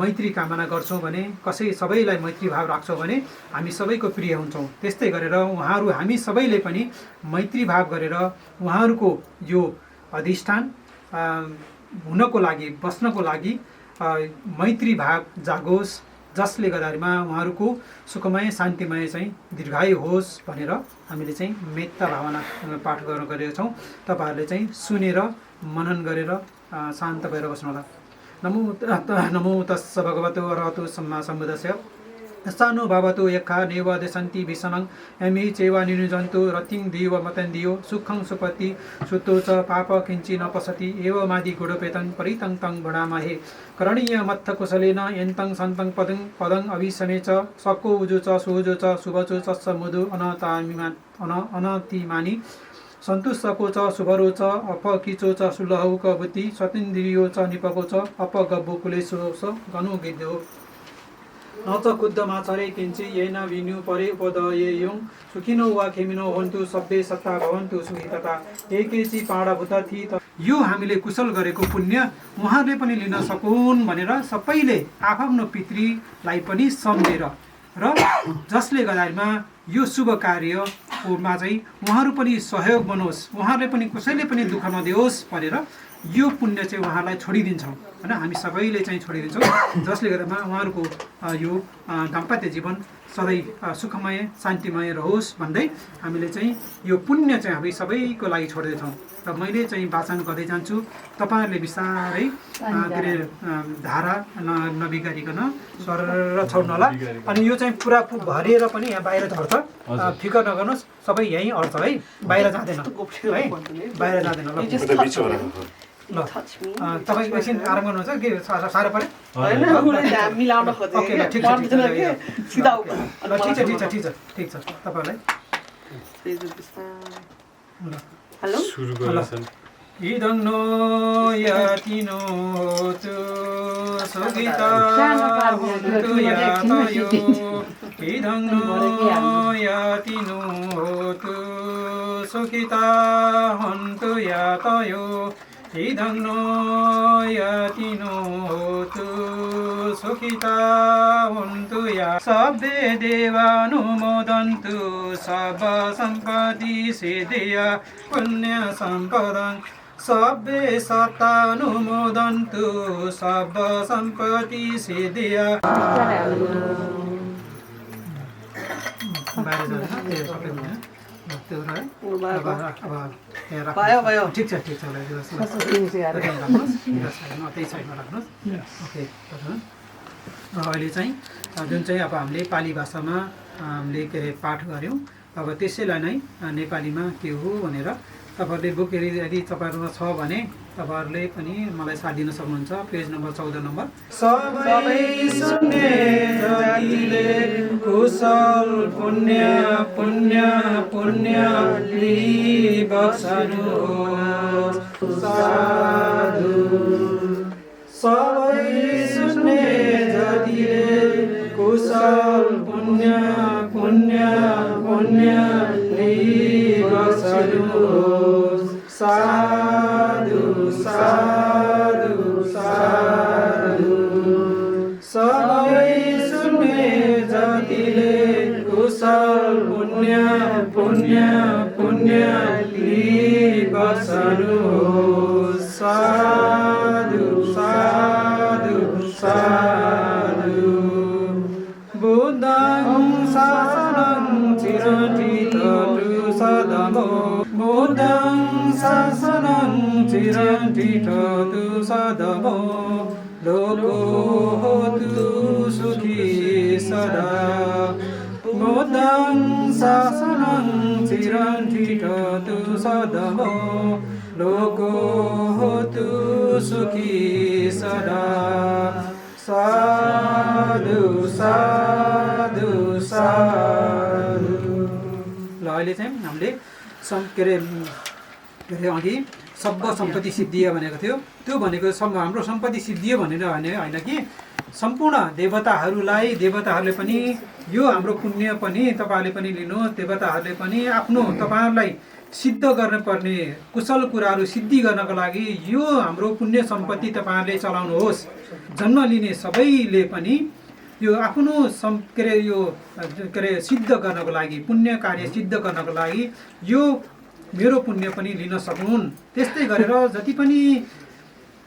मैत्री कामना गर्छौँ भने सबैलाई मैत्री भाव राख्छौँ भने हामी सबैको प्रिय हुन्छौँ। त्यस्तै गरेर उहाँहरू हामी सबैले पनि मैत्री भाव गरेर उहाँहरूको यो अधिष्ठान हुनको लागि बस्नको लागि मैत्री भाव जागोस् जसले गर्दामा उहाँहरूको सुखमय शान्तिमय चाहिँ दीर्घायु होस् भनेर हामीले चाहिँ मेत्ता भावना पाठ गरेका छौँ। तपाईँहरूले चाहिँ सुनेर मनन गरेर शान्त भएर बस्नुहोला। नमो तस्स भगवतो अरहतो सम्मा सम्बुद्धस्य सानो भवतु यखा नेव देशन्ति भीषणं यमि चैव निनुजन्तु रतिं देव मतन्दियो सुखं सुपति सुतो च पाप किञ्चि न पसति एवमादि गुणपेतं परितं तं भणामहे करणीय मत्थ कुशलेन यन्तं सन्तं पदं अभिसमे च सको उजु च सुजु च शुभचु चस्स मुदु अनतिमानि सन्तुष्टको च शुभरो च अपकिचो च सुलहौक बुद्धि स्वतिन्द्रियो च निपको च अपगब्बु कुलेशो स गनु गिद्धो न च कुद्धमाचरे किञ्चि येन विनु परे उपदयेयुं सुखिनो वा खेमिनो हन्तु सब्बे सत्ता भवन्तु सुखी तथा एकेचि पाडभूत थी यो हामीले कुशल गरेको पुण्य उहाँहरूले पनि लिन सकुन् भनेर सबैले आफ्नो पितृलाई पनि सम्झेर र जसले गर्दामा यो शुभ कार्यमा चाहिँ उहाँहरू पनि सहयोग बनोस्, उहाँहरूले पनि कसैले पनि दुःख नदियोस् भनेर यो पुण्य चाहिँ उहाँहरूलाई छोडिदिन्छौँ होइन। हामी सबैले चाहिँ छोडिदिन्छौँ, जसले गर्दामा उहाँहरूको यो दाम्पत्य जीवन सधैँ सुखमय शान्तिमय रहोस् भन्दै हामीले चाहिँ यो पुण्य चाहिँ हामी सबैको लागि छोडिदिन्छौँ। र मैले चाहिँ वाचन गर्दै जान्छु, तपाईँहरूले बिस्तारै के अरे धारा नबिगारिकन सर छोड्नु होला। अनि यो चाहिँ पुरा भरिएर पनि यहाँ बाहिर झर्छ, फिकर नगर्नुहोस्, सबै यहीँ अड्छ है, बाहिर जाँदैन है, बाहिर जाँदैन। ल तपाईँ एकछिन आराम गर्नुहुन्छ के साह्रो पऱ्यो? ओके ल ठिक छ ठिक छ तपाईँहरूलाई इदं नो यातिनो तु सुखिता हन्तु यातयो इदं नो यातिनो तु सुखिता हन्तु यातयो इदं नो यातिनो तु सुखिता हन्तु या सब्बे देवानुमोदन्तु सब सम्पदि सिद्धिया पुण्य सम्पदं सब्बे सत्तानुमोदन्तु सब सम्पत्ति सिद्धिया। ठिक छ त्यही साइडमा राख्नुहोस्। ओके अहिले चाहिँ जुन चाहिँ अब हामीले पाली भाषामा हामीले के अरे पाठ गऱ्यौँ, अब त्यसैलाई नै नेपालीमा के हो भनेर तपाईँहरूले बुक यदि तपाईँहरूमा छ भने तपाईँहरूले पनि मलाई साथ दिन सक्नुहुन्छ। Page number 14 number. सबै सुन्ने जतिले कुशल पुण्य पुण्य पुण्य बक्सनुहोस् साधु। सबै सुन्ने जतिले कुशल पुण्य पुण्य पुण्य बक्सनुहोस् साधु साधु साधु। सबै सुन्ने जतिले कुशल पुण्य पुण्य पुण्य बक्सनुहोस् साधु साधु साधु। बुद्धं शासनं चिरञ्जीवतु सदमो बुद्धं शासनं चिरञ्जीवतु सदमो लोको होतु सुखी सदा। बुद्धं शासनं चिरञ्जीवतु सदमो लोको होतु सुखी सदा। साधु साधु साधु। ल अहिले चाहिँ हामीले के अरे अघि सब सम्पत्ति सिद्धियो भनेको थियो, त्यो भनेको हाम्रो सम्पत्ति सिद्धियो भनेर होइन कि सम्पूर्ण देवताहरूले पनि यो हाम्रो पुण्य पनि तपाईँहरूले पनि लिनुहोस्, देवताहरूले पनि आफ्नो तपाईँहरूलाई सिद्ध गर्नुपर्ने कुशल कुराहरू सिद्धि गर्नको लागि यो हाम्रो पुण्य सम्पत्ति तपाईँहरूले चलाउनुहोस्। जन्म लिने सबैले पनि यो आफ्नो के अरे सिद्ध गर्नको लागि पुण्य कार्य सिद्ध गर्नको लागि यो मेरो पुण्य पनि लिन सक्नुन्। त्यस्तै गरेर जति पनि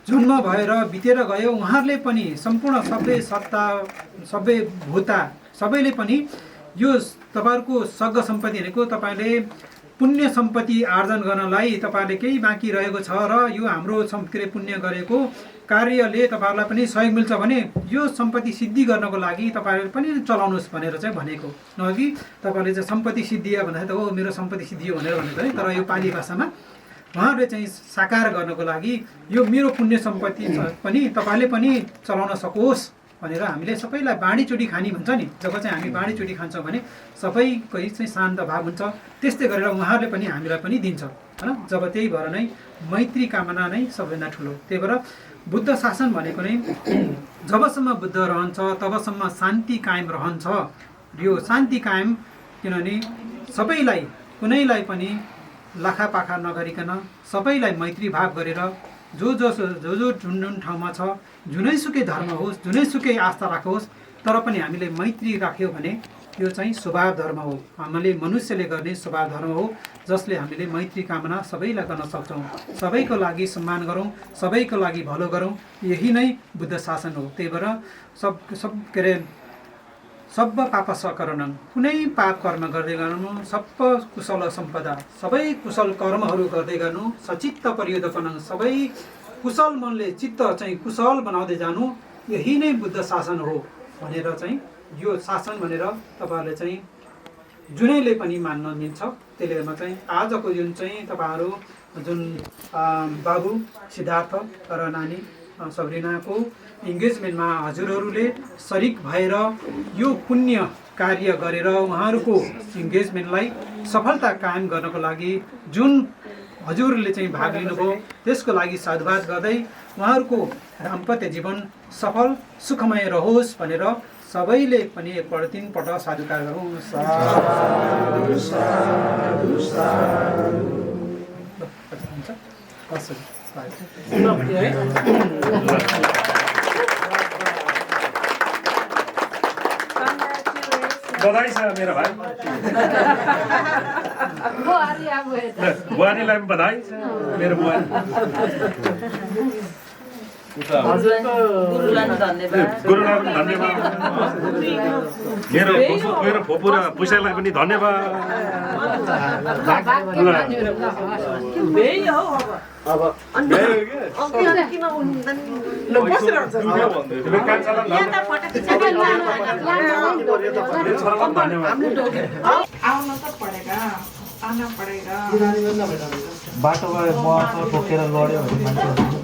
जन्म भएर बितेर गयो उहाँहरूले पनि सम्पूर्ण सबै सत्ता सबै भूता सबैले पनि यो तपाईँहरूको सग्ग सम्पत्ति भनेको तपाईँले पुण्य सम्पत्ति आर्जन गर्नलाई तपाईँहरूले केही बाँकी रहेको छ र यो हाम्रो के अरे पुण्य गरेको कार्यले तपाईँहरूलाई पनि सहयोग मिल्छ भने यो सम्पत्ति सिद्धि गर्नको लागि तपाईँहरूले पनि चलाउनुहोस् भनेर चाहिँ भनेको। नअघि तपाईँहरूले चाहिँ सम्पत्ति सिद्धियो भन्दाखेरि त हो मेरो सम्पत्ति सिद्धियो भनेर भनेको है, तर यो पाली भाषामा उहाँहरूले चाहिँ साकार गर्नको लागि यो मेरो पुण्य सम्पत्ति पनि तपाईँले पनि चलाउन सकोस् भनेर हामीले सबैलाई बाँडीचुटी खानी भन्छ नि, जब चाहिँ हामी बाँडीचुटी खान्छौँ भने सबैको चाहिँ शान्त भाव हुन्छ। त्यस्तै गरेर उहाँहरूले पनि हामीलाई पनि दिन्छ होइन। जब त्यही भएर नै मैत्री कामना नै सबैभन्दा ठुलो। त्यही भएर बुद्ध शासन भनेको नै जबसम्म बुद्ध रहन्छ तबसम्म शान्ति कायम रहन्छ। यो शान्ति कायम किनभने सबैलाई कुनैलाई पनि लाखापाखा नगरिकन सबैलाई मैत्री भाव गरेर जो जुन जुन ठाउँमा छ जुनैसुकै धर्म होस् जुनैसुकै आस्था राखोस् तर पनि हामीले मैत्री राख्यौँ भने यो चाहिँ स्वभाव धर्म हो। हामीले मनुष्यले गर्ने स्वभाव धर्म हो जसले हामीले मैत्री कामना सबैलाई गर्न सक्छौँ। सबैको लागि सम्मान गरौँ, सबैको लागि भलो गरौँ, यही नै बुद्ध शासन हो। त्यही भएर के अरे सब पाप सकरणं, कुनै पाप कर्म गर्दै गर्नु, सब कुशल सम्पदा, सबै कुशल कर्महरू गर्दै गर्नु, सचित्त परियोदपनं, सबै कुशल मनले चित्त चाहिँ कुशल बनाउँदै जानु, यही नै बुद्ध शासन हो भनेर चाहिँ यो शासन भनेर तपाईँहरूले चाहिँ जुनैले पनि मान्न मिल्छ। त्यसले गर्दा चाहिँ आजको जुन चाहिँ तपाईँहरू जुन बाबु सिद्धार्थ र नानी सबरिनाको इङ्गेजमेन्टमा हजुरहरूले सरिक भएर यो पुण्य कार्य गरेर उहाँहरूको इङ्गेजमेन्टलाई सफलता कायम गर्नको लागि जुन हजुरहरूले चाहिँ भाग लिनुभयो त्यसको लागि साधुवाद गर्दै उहाँहरूको दाम्पत्य जीवन सफल सुखमय रहोस् भनेर सबैले पनि एकपल्ट 3 पल्ट साधुकार गरौँ। साधु साधु बधाई छ मेरो भाइ बुहारीलाई पनि बधाई छ मेरो बुहारी गुरुलाई धन्यवाद मेरो फुपू र पुइसालाई पनि धन्यवाद। आउन परेगा बाटोमा ठोकेर लड्यो भने मान्छे